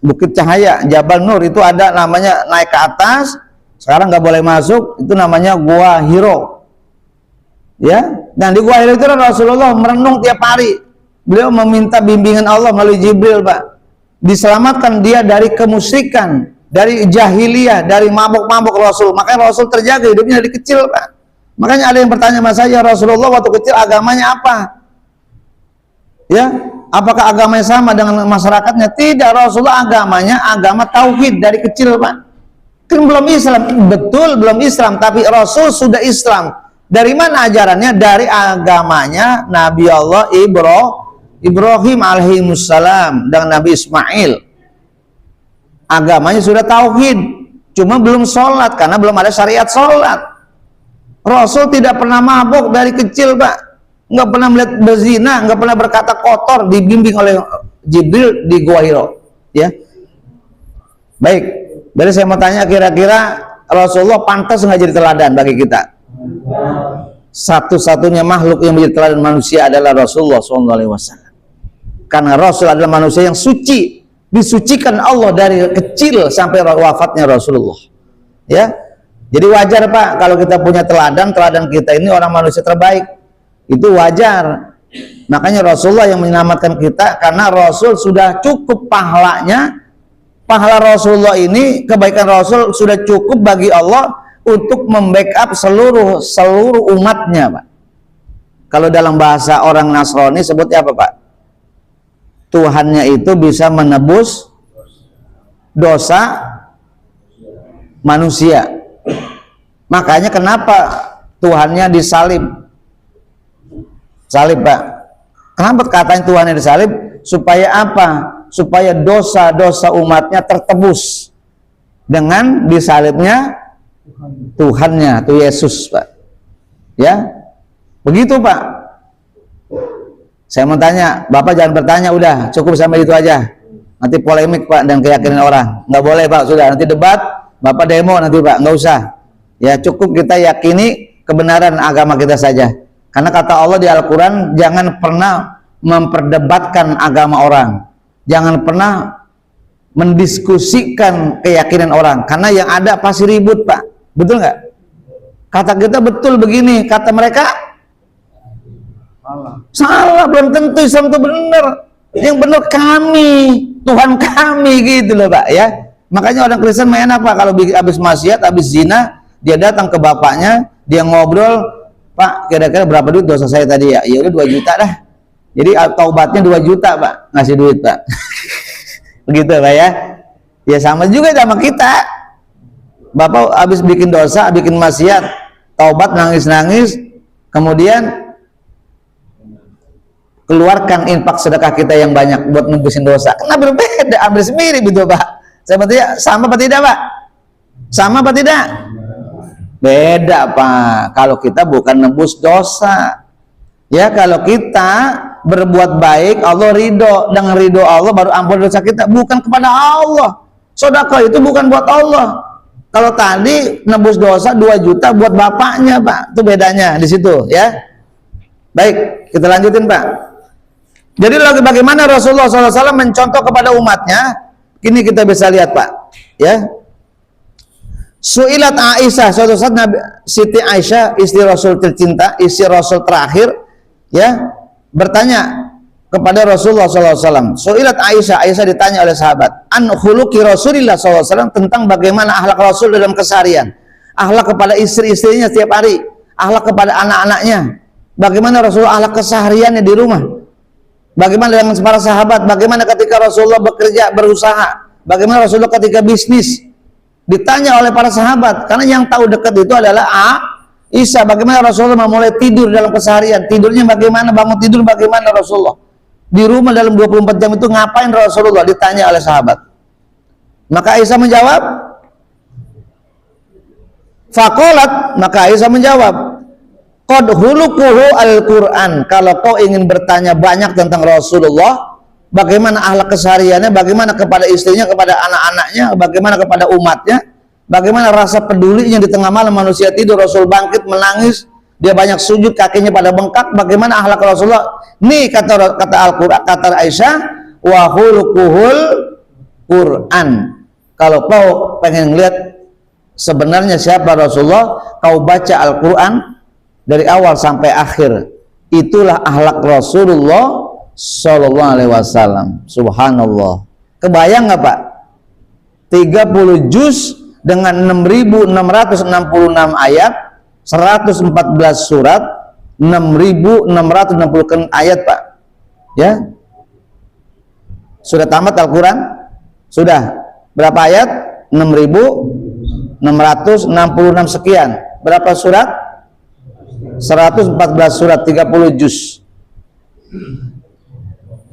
Bukit Cahaya. Jabal Nur itu ada namanya, naik ke atas, sekarang nggak boleh masuk, itu namanya Goa Hiro, ya. Dan di Goa Hiro itu Rasulullah merenung tiap hari, beliau meminta bimbingan Allah melalui Jibril Pak, diselamatkan dia dari kemusyrikan, dari jahiliyah, dari mabuk-mabuk Rasul. Makanya Rasul terjaga hidupnya dari kecil Pak. Makanya ada yang bertanya sama saya, Rasulullah waktu kecil agamanya apa? Ya, apakah agamanya sama dengan masyarakatnya? Tidak, Rasulullah agamanya agama tauhid dari kecil Pak. Kan belum Islam, betul belum Islam, tapi Rasul sudah Islam. Dari mana ajarannya? Dari agamanya Nabi Allah Ibrahim alaihissalam dan Nabi Ismail. Agamanya sudah tauhid, cuma belum sholat karena belum ada syariat sholat. Rasul tidak pernah mabuk dari kecil Pak, nggak pernah melihat berzina, nggak pernah berkata kotor, dibimbing oleh Jibril di Goa Hiro, ya. Baik, jadi saya mau tanya, kira-kira Rasulullah pantas nggak jadi teladan bagi kita? Satu-satunya makhluk yang menjadi teladan manusia adalah Rasulullah SAW, karena Rasul adalah manusia yang suci, disucikan Allah dari kecil sampai wafatnya Rasulullah, ya. Jadi wajar Pak kalau kita punya teladan kita ini orang manusia terbaik, itu wajar. Makanya Rasulullah yang menyelamatkan kita, karena Rasul sudah cukup pahalanya. Pahala Rasulullah ini, kebaikan Rasul sudah cukup bagi Allah untuk membackup seluruh umatnya Pak. Kalau dalam bahasa orang Nasrani sebutnya apa Pak? Tuhannya itu bisa menebus dosa manusia. Makanya kenapa Tuhannya disalib? Salib Pak. Kenapa katanya Tuhannya disalib? Supaya apa? Supaya dosa-dosa umatnya tertebus dengan disalibnya Tuhannya, itu Yesus Pak. Ya, begitu Pak. Saya mau tanya, Bapak jangan bertanya, udah cukup sampai itu aja. Nanti polemik Pak dan keyakinan orang. Nggak boleh Pak, sudah nanti debat, Bapak demo nanti Pak, nggak usah. Ya cukup kita yakini kebenaran agama kita saja. Karena kata Allah di Al-Quran, jangan pernah memperdebatkan agama orang, jangan pernah mendiskusikan keyakinan orang, karena yang ada pasti ribut Pak. Betul nggak? Kata kita betul begini, kata mereka salah, belum tentu Islam itu benar. Yang benar kami, Tuhan kami, gitu loh Pak, ya. Makanya orang Kristen main apa? Kalau habis maksiat, habis zina, dia datang ke bapaknya, dia ngobrol, Pak kira-kira berapa duit dosa saya tadi ya? Ya udah 2 juta dah. Jadi taubatnya 2 juta Pak, ngasih duit Pak. Begitu Pak ya. Ya sama juga sama kita. Bapak habis bikin dosa, bikin maksiat, taubat nangis-nangis, kemudian keluarkan infak sedekah kita yang banyak buat nembusin dosa. Kenapa berbeda? Hampir mirip gitu Pak. Saya bertanya, sama apa tidak Pak? Sama apa tidak? Beda Pak. Kalau kita bukan nebus dosa, ya, kalau kita berbuat baik Allah ridho, dengan ridho Allah baru ampun dosa kita, bukan kepada Allah. Sedekah itu bukan buat Allah. Kalau tadi nebus dosa 2 juta buat bapaknya Pak, itu bedanya di situ ya. Baik, kita lanjutin Pak. Jadi lagi bagaimana Rasulullah SAW mencontoh kepada umatnya, ini kita bisa lihat Pak, ya. Su'ilat Aisyah, suatu saat Siti Aisyah, istri Rasul tercinta, istri Rasul terakhir, ya, bertanya kepada Rasulullah SAW. Su'ilat Aisyah, Aisyah ditanya oleh sahabat, an khuluqi Rasulillah SAW, tentang bagaimana akhlak Rasul dalam keseharian, akhlak kepada istri-istrinya setiap hari, akhlak kepada anak-anaknya, bagaimana Rasulullah akhlak kesehariannya di rumah, bagaimana dengan para sahabat, bagaimana ketika Rasulullah bekerja, berusaha, bagaimana Rasulullah ketika bisnis. Ditanya oleh para sahabat, karena yang tahu dekat itu adalah Aisyah. Bagaimana Rasulullah memulai tidur dalam keseharian, tidurnya bagaimana, bangun tidur bagaimana Rasulullah. di rumah dalam 24 jam itu ngapain Rasulullah, ditanya oleh sahabat. Maka Aisyah menjawab, faqalat, maka Aisyah menjawab, qad hulukuhu al-Quran. Kalau kau ingin bertanya banyak tentang Rasulullah, bagaimana akhlak kesehariannya, bagaimana kepada istrinya, kepada anak-anaknya, bagaimana kepada umatnya, bagaimana rasa pedulinya di tengah malam manusia tidur, Rasul bangkit menangis, dia banyak sujud, kakinya pada bengkak, bagaimana akhlak Rasulullah. Nih kata Al-Quran, kata Aisyah, wa hulukuhul Quran. Kalau kau pengen lihat sebenarnya siapa Rasulullah, kau baca Al-Quran dari awal sampai akhir. Itulah akhlak Rasulullah Sallallahu Alaihi Wasallam. Subhanallah. Kebayang nggak Pak? 30 juz dengan 6.666 ayat, 114 surat, 6.660 ayat Pak. Ya, sudah tamat Al-Quran? Sudah. Berapa ayat? 6.666 sekian. Berapa surat? 114 surat, 30 juz.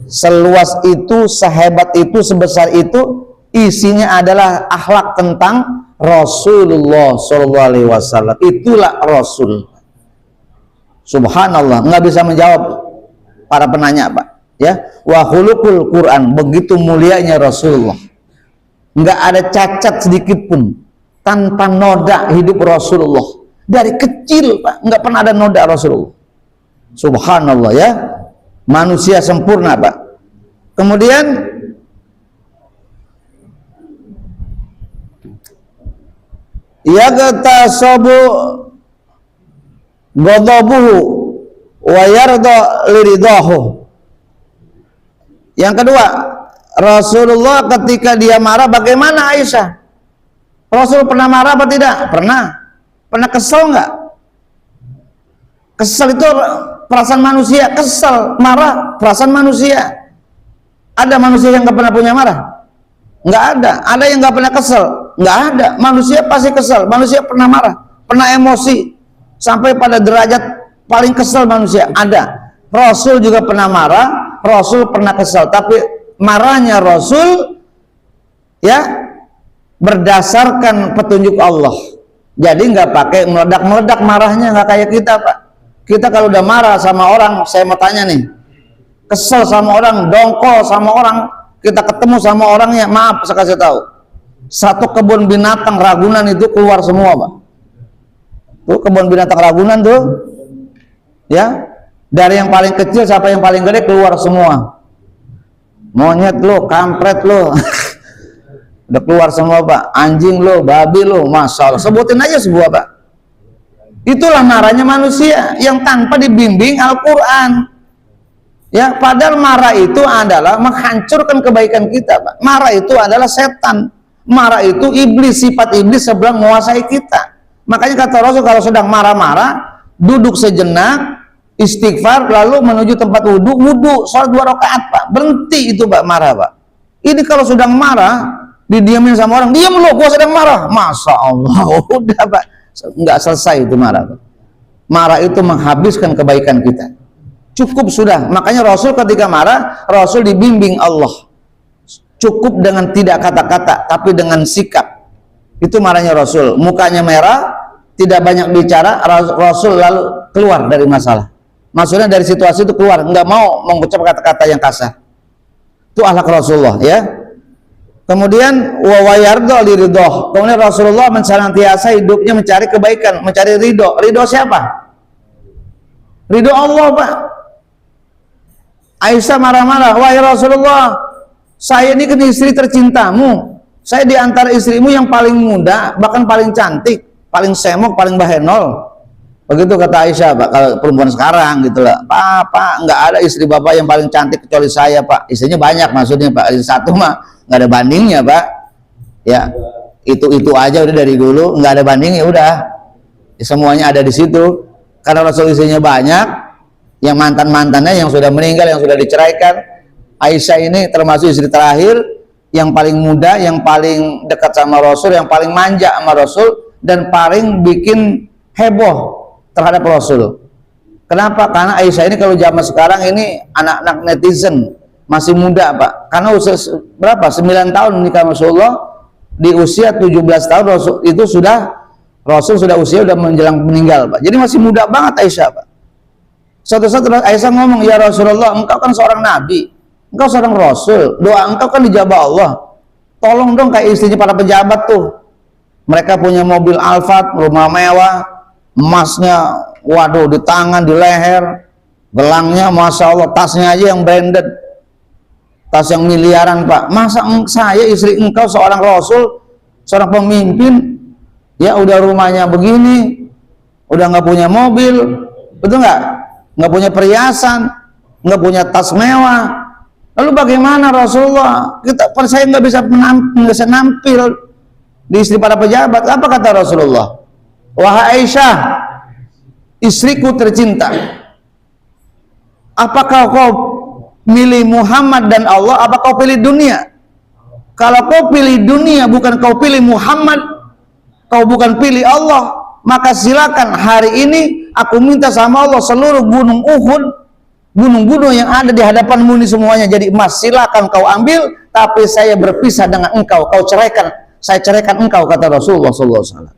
Seluas itu, sehebat itu, sebesar itu, isinya adalah akhlak tentang Rasulullah Sallallahu Alaihi Wasallam. Itulah Rasul. Subhanallah, nggak bisa menjawab para penanya Pak. Ya, wa khuluqul Quran, begitu mulianya Rasulullah. Nggak ada cacat sedikit pun, tanpa noda hidup Rasulullah. Dari kecil Pak, nggak pernah ada noda Rasulullah. Subhanallah ya, manusia sempurna Pak. Kemudian yagtasabu ghadabuhu wa yarda liridahu. Yang kedua, Rasulullah ketika dia marah bagaimana Aisyah? Rasul pernah marah apa tidak? Pernah. Pernah kesel nggak? Kesel itu perasaan manusia, kesel, marah, perasaan manusia. Ada manusia yang nggak pernah punya marah? Nggak ada. Ada yang nggak pernah kesel? Nggak ada. Manusia pasti kesel. Manusia pernah marah, pernah emosi, sampai pada derajat paling kesel manusia. Ada. Rasul juga pernah marah, Rasul pernah kesel. Tapi marahnya Rasul ya berdasarkan petunjuk Allah. Jadi nggak pakai meledak-meledak marahnya, nggak kayak kita Pak. Kita kalau udah marah sama orang, saya mau tanya nih, kesel sama orang, dongkol sama orang, kita ketemu sama orangnya, maaf saya kasih tahu, satu kebun binatang Ragunan itu keluar semua Pak. Tuh kebun binatang Ragunan tuh, ya, dari yang paling kecil sampai yang paling gede keluar semua. Monyet lo, kampret lo, udah keluar semua Pak. Anjing lo, babi lo, masya Allah, sebutin aja sebuah Pak. Itulah marahnya manusia yang tanpa dibimbing Al-Quran. Ya, padahal marah itu adalah menghancurkan kebaikan kita, Pak. Marah itu adalah setan. Marah itu iblis, sifat iblis sebelum menguasai kita. Makanya kata Rasul kalau sedang marah-marah, duduk sejenak, istighfar, lalu menuju tempat wudhu, sholat 2 rakaat, Pak. Berhenti itu, Pak, marah, Pak. Ini kalau sedang marah, didiamin sama orang, diam lo, gua sedang marah. Masya Allah, udah Pak, nggak selesai itu marah, Pak. Marah itu menghabiskan kebaikan kita. Cukup sudah. Makanya Rasul ketika marah, Rasul dibimbing Allah. Cukup dengan tidak kata-kata, tapi dengan sikap. Itu marahnya Rasul. Mukanya merah, tidak banyak bicara, Rasul lalu keluar dari masalah. Maksudnya dari situasi itu keluar, nggak mau mengucap kata-kata yang kasar. Itu akhlak Rasulullah, ya. Kemudian wawayardo liridoh. Kemudian Rasulullah senantiasa hidupnya mencari kebaikan, mencari ridho. Ridho siapa? Ridho Allah, Pak. Aisyah marah-marah, wahai Rasulullah, saya ini kan istri tercintamu, saya di antara istrimu yang paling muda, bahkan paling cantik, paling semok, paling bahenol. Begitu kata Aisyah, Pak. Kalau perempuan sekarang gitu lah, Pak, nggak ada istri Bapak yang paling cantik kecuali saya, Pak. Istrinya banyak maksudnya, Pak. Istri satu mah nggak ada bandingnya, Pak. Ya, itu aja udah dari dulu, nggak ada bandingnya, udah. Semuanya ada di situ. Karena Rasul istrinya banyak, yang mantan-mantannya yang sudah meninggal, yang sudah diceraikan. Aisyah ini termasuk istri terakhir, yang paling muda, yang paling dekat sama Rasul, yang paling manja sama Rasul, dan paling bikin heboh terhadap Rasul. Kenapa? Karena Aisyah ini kalau zaman sekarang ini anak-anak netizen, masih muda Pak. Karena usia berapa? 9 tahun nikah Rasulullah, di usia 17 tahun Rasul sudah usia udah menjelang meninggal Pak. Jadi masih muda banget Aisyah Pak. Suatu saat Aisyah ngomong, "Ya Rasulullah, engkau kan seorang nabi, engkau seorang rasul, doa engkau kan dijabah Allah. Tolong dong kayak istrinya para pejabat tuh. Mereka punya mobil Alphard, rumah mewah, emasnya waduh di tangan, di leher, gelangnya Masya Allah, tasnya aja yang branded, tas yang miliaran Pak. Masa saya istri engkau seorang rasul, seorang pemimpin, ya udah rumahnya begini, udah nggak punya mobil, betul nggak punya perhiasan, nggak punya tas mewah. Lalu bagaimana Rasulullah? Saya nggak bisa nampil di istri para pejabat." Apa kata Rasulullah? "Wahai Aisyah, istriku tercinta, apakah kau milih Muhammad dan Allah, apa kau pilih dunia? Kalau kau pilih dunia, bukan kau pilih Muhammad, kau bukan pilih Allah, maka silakan hari ini aku minta sama Allah seluruh gunung Uhud, gunung-gunung yang ada di hadapanmu ini semuanya jadi emas, silakan kau ambil, tapi saya berpisah dengan engkau, saya ceraikan engkau," kata Rasulullah SAW.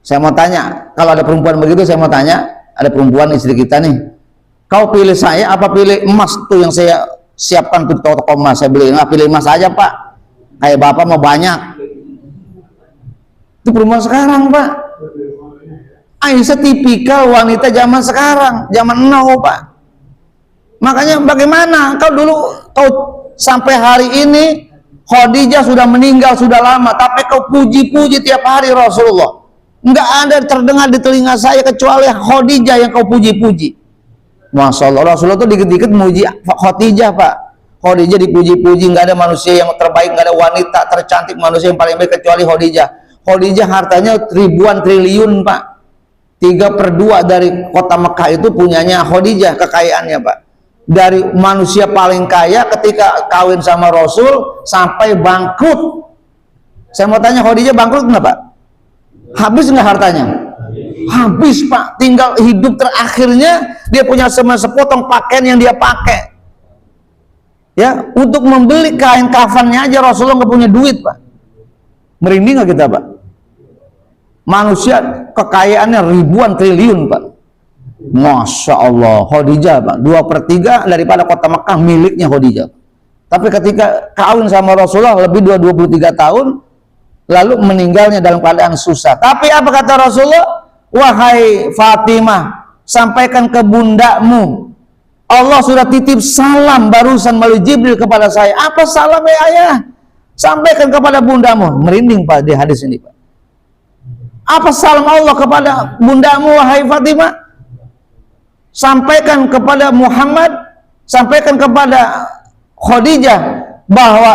Saya mau tanya, kalau ada perempuan begitu, saya mau tanya, ada perempuan istri kita nih, kau pilih saya apa pilih emas tuh yang saya siapkan tuh toko emas? Saya beli, nggak pilih emas aja Pak, kayak bapak mau banyak. Itu perempuan sekarang Pak. Aisyah tipikal wanita zaman sekarang, zaman now Pak. Makanya bagaimana kau sampai hari ini, Khadijah sudah meninggal sudah lama, tapi kau puji-puji tiap hari Rasulullah. Enggak ada terdengar di telinga saya kecuali Khadijah yang kau puji-puji. Masya Allah, Rasulullah tuh dikit-dikit muji Khadijah Pak. Khadijah dipuji-puji, nggak ada manusia yang terbaik, nggak ada wanita tercantik manusia yang paling baik kecuali Khadijah. Khadijah hartanya ribuan triliun Pak. 3/2 dari kota Mekah itu punyanya Khadijah, kekayaannya Pak. Dari manusia paling kaya ketika kawin sama Rasul sampai bangkrut. Saya mau tanya, Khadijah bangkrut nggak Pak? Habis nggak hartanya? Habis Pak. Tinggal hidup terakhirnya dia punya sepotong pakaian yang dia pakai. Ya, untuk membeli kain kafannya aja Rasulullah nggak punya duit Pak. Merinding nggak kita Pak? Manusia kekayaannya ribuan triliun Pak. Masya Allah, Khadijah Pak, 2/3 daripada kota Mekah miliknya Khadijah. Tapi ketika kawin sama Rasulullah lebih 23 tahun, lalu meninggalnya dalam keadaan susah. Tapi apa kata Rasulullah? "Wahai Fatimah, sampaikan ke bundamu, Allah sudah titip salam barusan melalui Jibril kepada saya." "Apa salam ya ayah?" "Sampaikan kepada bundamu." Merinding Pak di hadis ini Pak. "Apa salam Allah kepada bundamu wahai Fatimah?" "Sampaikan kepada Muhammad, sampaikan kepada Khadijah bahwa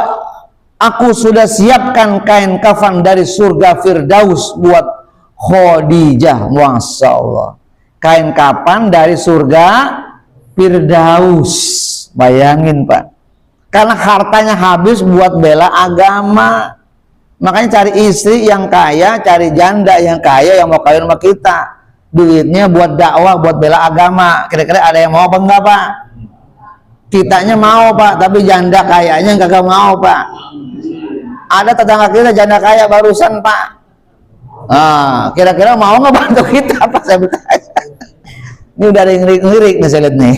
aku sudah siapkan kain kafan dari surga Firdaus buat Khadijah." Masya Allah, kain kafan dari surga Firdaus. Bayangin Pak, karena hartanya habis buat bela agama. Makanya cari istri yang kaya, cari janda yang kaya yang mau kawin sama kita, duitnya buat dakwah, buat bela agama. Kira-kira ada yang mau apa enggak Pak? Kitanya mau Pak, tapi janda kayanya enggak mau Pak. Ada tetangga kita janda kaya barusan Pak. Kira-kira mau nggak bantu kita Pak? Saya bertanya. Ini udah ada yang lirik nih saya lihat nih.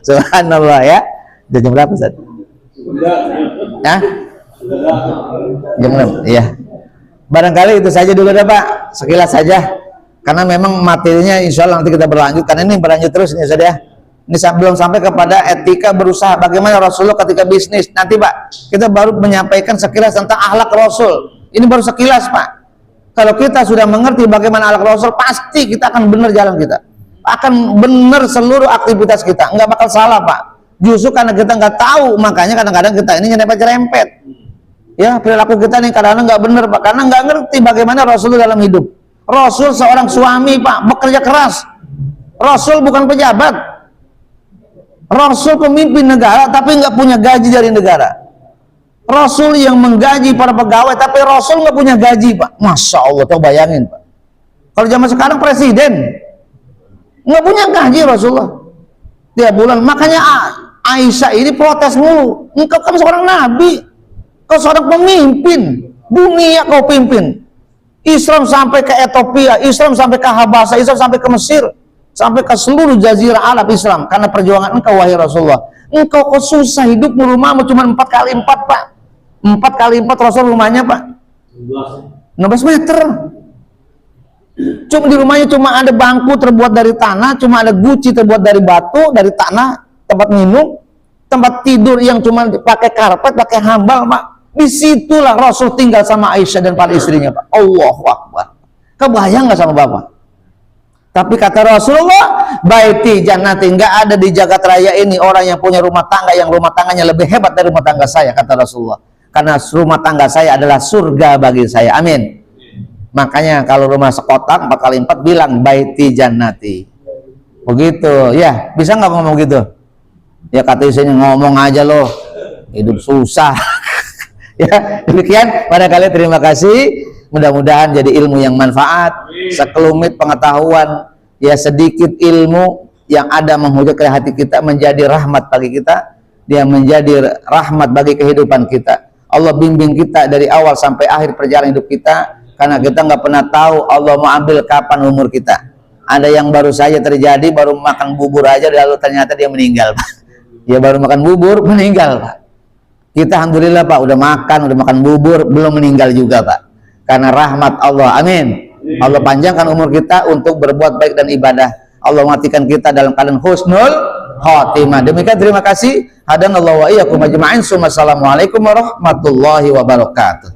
Subhanallah ya. Jam berapa Ustaz? Hah? Jam 6, iya. Barangkali itu saja dulu deh Pak, sekilas saja. Karena memang materinya insya Allah nanti kita berlanjut, karena ini berlanjut terus nih Ustaz ya. Ini belum sampai kepada etika berusaha bagaimana Rasulullah ketika bisnis. Nanti Pak, kita baru menyampaikan sekilas tentang akhlak Rasul. Ini baru sekilas Pak. Kalau kita sudah mengerti bagaimana akhlak Rasul, pasti kita akan benar jalan kita. Akan benar seluruh aktivitas kita, nggak bakal salah Pak. Justru karena kita nggak tahu, makanya kadang-kadang kita ini nyerempet-nyerempet. Ya, perilaku kita nih kadang-kadang nggak benar Pak, karena nggak ngerti bagaimana Rasul dalam hidup. Rasul seorang suami Pak, bekerja keras. Rasul bukan pejabat. Rasul pemimpin negara tapi nggak punya gaji dari negara. Rasul yang menggaji para pegawai tapi Rasul nggak punya gaji Pak. Masya Allah, coba bayangin Pak. Kalau zaman sekarang presiden Nggak punya gaji Rasulullah tiap bulan. Makanya Aisyah ini protes mulu. Engkau kan seorang nabi, kau seorang pemimpin dunia, kau pimpin Islam sampai ke Ethiopia, Islam sampai ke Habasa, Islam sampai ke Mesir, sampai ke seluruh jazirah Arab Islam karena perjuangan engkau wahai Rasulullah. Engkau kok susah hidup di rumahmu cuma 4x4 Pak. 4x4 Rasul rumahnya Pak 16 meter. Cuma di rumahnya cuma ada bangku terbuat dari tanah, cuma ada guci terbuat dari batu, dari tanah, tempat minum, tempat tidur yang cuma pakai karpet, pakai hambal, Pak. Disitulah Rasul tinggal sama Aisyah dan para istrinya, Pak. Allahu Akbar. Kebayang nggak sama Bapak? Tapi kata Rasulullah, baiti jannati, nggak ada di jagat raya ini orang yang punya rumah tangga yang rumah tangganya lebih hebat dari rumah tangga saya, kata Rasulullah. Karena rumah tangga saya adalah surga bagi saya. Amin. Makanya kalau rumah sekotak 4x4 bilang baiti jannati. Begitu, ya. Bisa nggak ngomong gitu? Ya kata istrinya, ngomong aja loh, hidup susah. Ya, demikian pada kalian, terima kasih. Mudah-mudahan jadi ilmu yang manfaat, sekelumit pengetahuan, ya sedikit ilmu yang ada menghujat ke hati kita menjadi rahmat bagi kita, dia menjadi rahmat bagi kehidupan kita. Allah bimbing kita dari awal sampai akhir perjalanan hidup kita, karena kita nggak pernah tahu Allah mau ambil kapan umur kita. Ada yang baru saja terjadi, baru makan bubur aja lalu ternyata dia meninggal, Pak. Dia baru makan bubur meninggal, Pak. Kita alhamdulillah Pak udah makan bubur belum meninggal juga, Pak. Karena rahmat Allah. Amin. Allah panjangkan umur kita untuk berbuat baik dan ibadah. Allah matikan kita dalam keadaan husnul khotimah. Demikian, terima kasih. Hadanallahu wa iyyakum ajma'in. Assalamualaikum warahmatullahi wabarakatuh.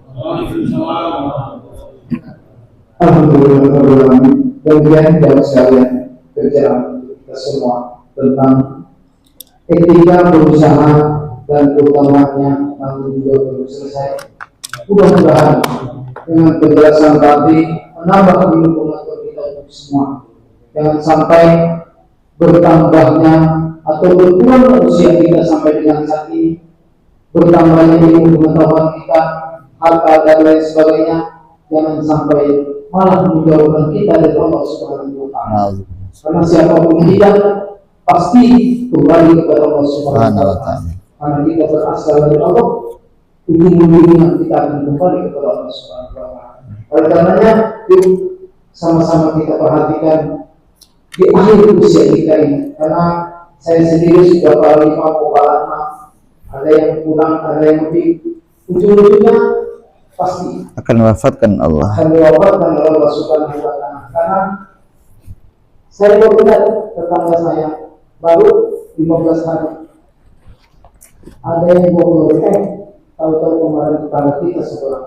Alhamdulillah. Demikian jawab sekalian kerjaan kita semua tentang etika berusaha dan utamanya nanti juga belum selesai. Mudah-mudahan dengan penjelasan tadi menambah ilmu pengetahuan kita untuk semua. Jangan sampai bertambahnya atau berkurang usia kita sampai dengan saat ini, bertambahnya ilmu pengetahuan kita, harta dan lain sebagainya, jangan sampai malah menjauhkan kita dari Allah Subhanahu wa Ta'ala. Karena siapapun kita pasti kembali kepada Allah Subhanahu wa Ta'ala. Karena kita berasal dari Allah, ujung-ujungnya kita akan kembali kepada Allah Subhanahu wa Ta'ala. Oleh karenanya, yuk sama-sama kita perhatikan di akhir usia kita ini. Karena saya sendiri sudah kepala 5, kepala 6, ada yang kurang, ada yang lebih. Ujung-ujungnya pasti akan wafatkan Allah. Akan diwafatkan oleh Allah Subhanahu wa Ta'ala. Karena saya baru lihat tetangga saya baru 15 hari. Ada yang 20 tahu-tahu kemarin tetangga kita seorang.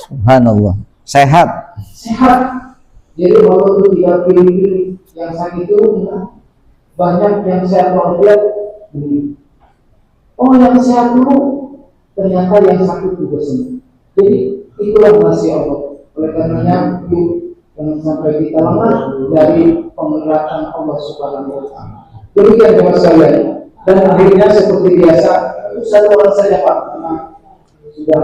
Subhanallah. Sehat. Sehat. Jadi walaupun 3 pilih yang sakit itu banyak yang sehat lihat begini. Oh, yang sehat dulu ternyata yang sakit juga sembuh. Jadi itulah rahasia Allah. Oleh karenanya yuk jangan sampai kita lengah dari pemerataan Allah Subhanahu wa Ta'ala. Demikian teman sekalian. Dan akhirnya seperti biasa, satu orang saja Pak, karena sudah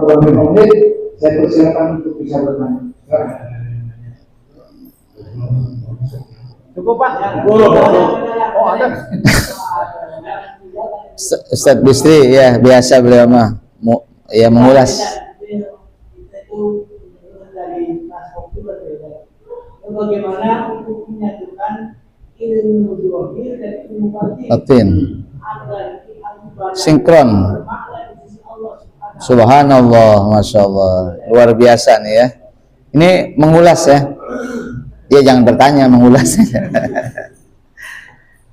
beberapa menit, saya persilakan untuk bisa bertanya. Cukup Pak. Oh ada. Ustaz Bisri ya biasa beliau mah ya mengulas. Bagaimana untuk menyatukan ilmu zahir dan ilmu batin sinkron. Subhanallah, masya Allah, luar biasa nih ya. Ini mengulas ya. Ya jangan bertanya, mengulas.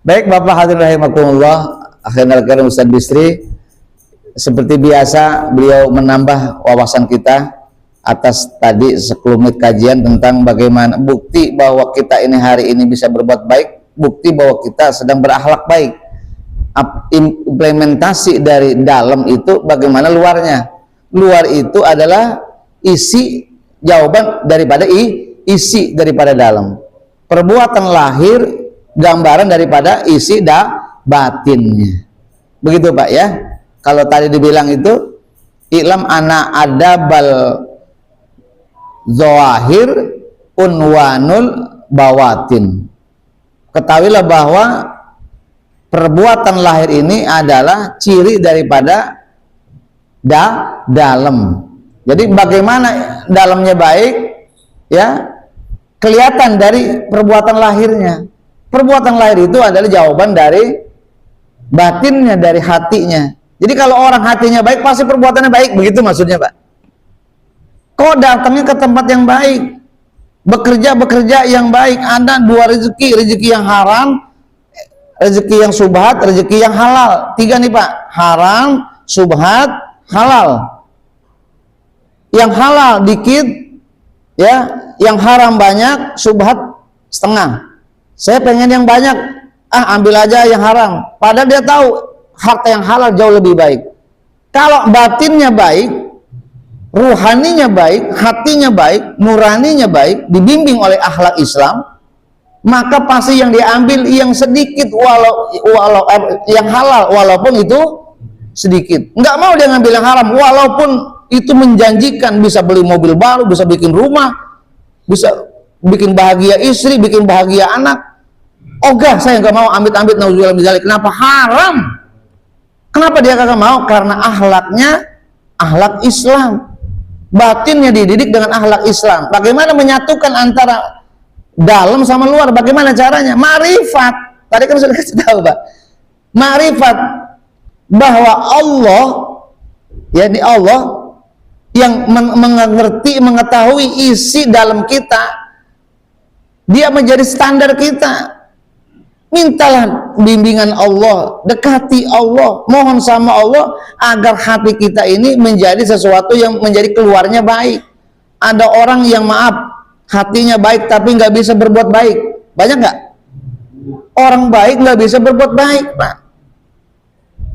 Baik Bapak hadirin rahimakumullah, akhirnya Ustaz Bisri seperti biasa beliau menambah wawasan kita atas tadi sekelumit kajian tentang bagaimana bukti bahwa kita ini hari ini bisa berbuat baik, bukti bahwa kita sedang berakhlak baik. Implementasi dari dalam itu bagaimana luarnya. Luar itu adalah isi jawaban daripada isi daripada dalam. Perbuatan lahir gambaran daripada isi batinnya. Begitu Pak ya. Kalau tadi dibilang itu i'lam ana adabal zahir unwanul bawatin. ketahuilah bahwa perbuatan lahir ini adalah ciri daripada dalam. Jadi bagaimana dalamnya baik, ya kelihatan dari perbuatan lahirnya. Perbuatan lahir itu adalah jawaban dari batinnya, dari hatinya. Jadi kalau orang hatinya baik, pasti perbuatannya baik, begitu maksudnya, Pak. Kok datangnya ke tempat yang baik, bekerja yang baik, ada dua rezeki yang haram, rezeki yang subhat, rezeki yang halal. Tiga nih, Pak. Haram, subhat, halal. Yang halal dikit, ya, yang haram banyak, subhat setengah. Saya pengen yang banyak, ambil aja yang haram. Padahal dia tahu harta yang halal jauh lebih baik. Kalau batinnya baik, ruhaninya baik, hatinya baik, nuraninya baik, dibimbing oleh akhlak Islam, maka pasti yang diambil yang sedikit, walau yang halal, walaupun itu sedikit. Nggak mau dia ngambil yang haram, walaupun itu menjanjikan bisa beli mobil baru, bisa bikin rumah, bisa bikin bahagia istri, bikin bahagia anak. Ogah, saya nggak mau, amit-amit, nauzubillah min dzalik. Kenapa? Haram. Kenapa dia kagak mau? Karena akhlaknya akhlak Islam, batinnya dididik dengan akhlak Islam. Bagaimana menyatukan antara dalam sama luar? Bagaimana caranya? Ma'rifat. Tadi kan sudah kasih tahu, Pak. Ma'rifat bahwa Allah, yakni Allah yang mengerti, mengetahui isi dalam kita, dia menjadi standar kita. Mintalah bimbingan Allah, dekati Allah, mohon sama Allah agar hati kita ini menjadi sesuatu yang menjadi keluarnya baik. Ada orang yang maaf, hatinya baik tapi nggak bisa berbuat baik. Banyak nggak? Orang baik nggak bisa berbuat baik, Pak.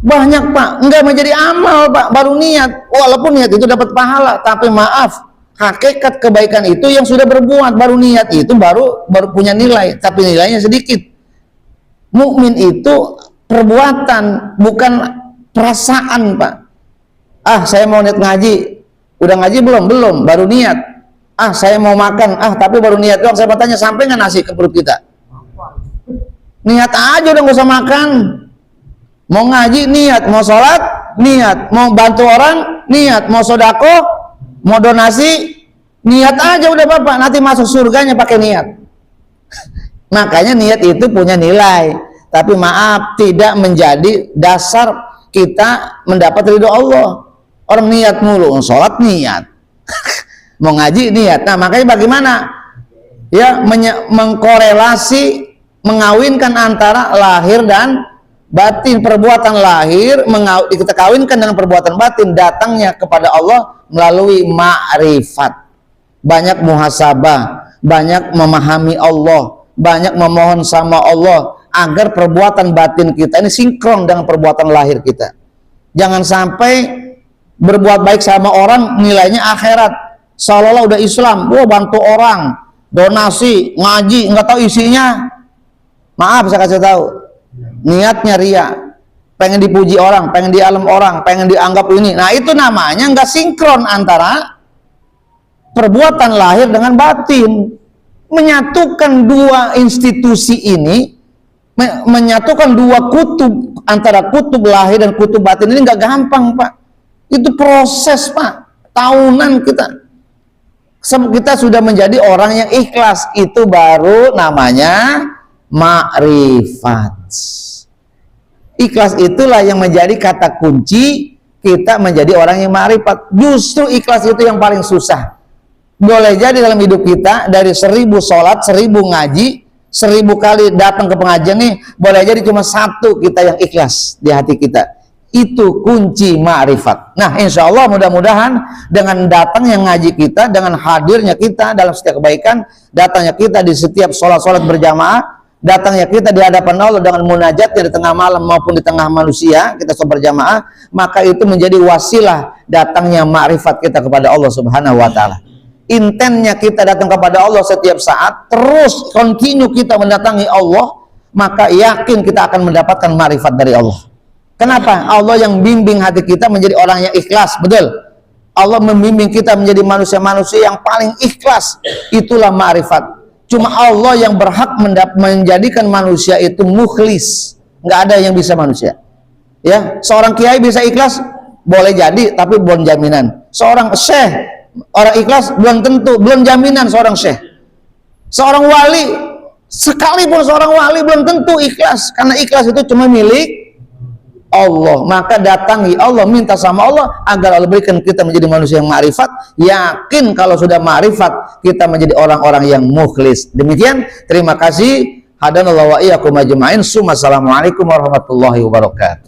Banyak, Pak. Nggak menjadi amal, Pak. Baru niat. Walaupun niat itu dapat pahala, tapi maaf, hakikat kebaikan itu yang sudah berbuat. Baru niat itu baru punya nilai, tapi nilainya sedikit. Mukmin itu perbuatan, bukan perasaan, Pak. Saya mau niat ngaji. Udah ngaji belum? Belum, baru niat. Saya mau makan. Tapi baru niat doang. Saya mau tanya, sampai nggak nasi ke perut kita? Niat aja, udah nggak usah makan. Mau ngaji niat, mau sholat niat, mau bantu orang niat, mau sodako, mau donasi niat aja udah, Bapak. Nanti masuk surganya pakai niat. Makanya niat itu punya nilai, tapi maaf, tidak menjadi dasar kita mendapat ridho Allah. Orang niat mulu, sholat niat, mau ngaji niat. Nah, makanya bagaimana ya mengkorelasi, mengawinkan antara lahir dan batin. Perbuatan lahir kita kawinkan dengan perbuatan batin, datangnya kepada Allah melalui ma'rifat, banyak muhasabah, banyak memahami Allah, banyak memohon sama Allah agar perbuatan batin kita ini sinkron dengan perbuatan lahir kita. Jangan sampai berbuat baik sama orang nilainya akhirat, seolah-olah udah Islam, bantu orang, donasi, ngaji, nggak tahu isinya. Maaf, saya kasih tahu, niatnya ria, pengen dipuji orang, pengen dialam orang, pengen dianggap ini. Nah, itu namanya nggak sinkron antara perbuatan lahir dengan batin. Menyatukan dua institusi ini, menyatukan dua kutub, antara kutub lahir dan kutub batin ini nggak gampang, Pak. Itu proses, Pak. Tahunan kita sudah menjadi orang yang ikhlas. Itu baru namanya ma'rifat. Ikhlas itulah yang menjadi kata kunci kita menjadi orang yang ma'rifat. Justru ikhlas itu yang paling susah. Boleh jadi dalam hidup kita dari 1000 sholat, 1000 ngaji, 1000 kali datang ke pengajian nih, boleh jadi cuma 1 kita yang ikhlas di hati kita. Itu kunci ma'rifat. Nah, insya Allah mudah-mudahan dengan datangnya ngaji kita, dengan hadirnya kita dalam setiap kebaikan, datangnya kita di setiap sholat-sholat berjamaah, datangnya kita di hadapan Allah dengan munajatnya di tengah malam maupun di tengah manusia, kita sholat berjamaah, maka itu menjadi wasilah datangnya ma'rifat kita kepada Allah Subhanahu wa Ta'ala. Intennya kita datang kepada Allah setiap saat, terus continue kita mendatangi Allah, maka yakin kita akan mendapatkan ma'rifat dari Allah. Kenapa? Allah yang bimbing hati kita menjadi orang yang ikhlas. Betul, Allah membimbing kita menjadi manusia-manusia yang paling ikhlas. Itulah ma'rifat. Cuma Allah yang berhak menjadikan manusia itu mukhlis. Nggak ada yang bisa manusia. Ya, seorang kiai bisa ikhlas, boleh jadi, tapi belum jaminan. Seorang syekh, orang ikhlas belum tentu, belum jaminan seorang syekh. Seorang wali, sekalipun seorang wali belum tentu ikhlas, karena ikhlas itu cuma milik Allah. Maka datangi Allah, minta sama Allah agar Allah berikan kita menjadi manusia yang ma'rifat. Yakin kalau sudah ma'rifat, kita menjadi orang-orang yang mukhlis. Demikian, terima kasih. Hadanallahu wa iyyakum ajma'in. Assalamualaikum warahmatullahi wabarakatuh.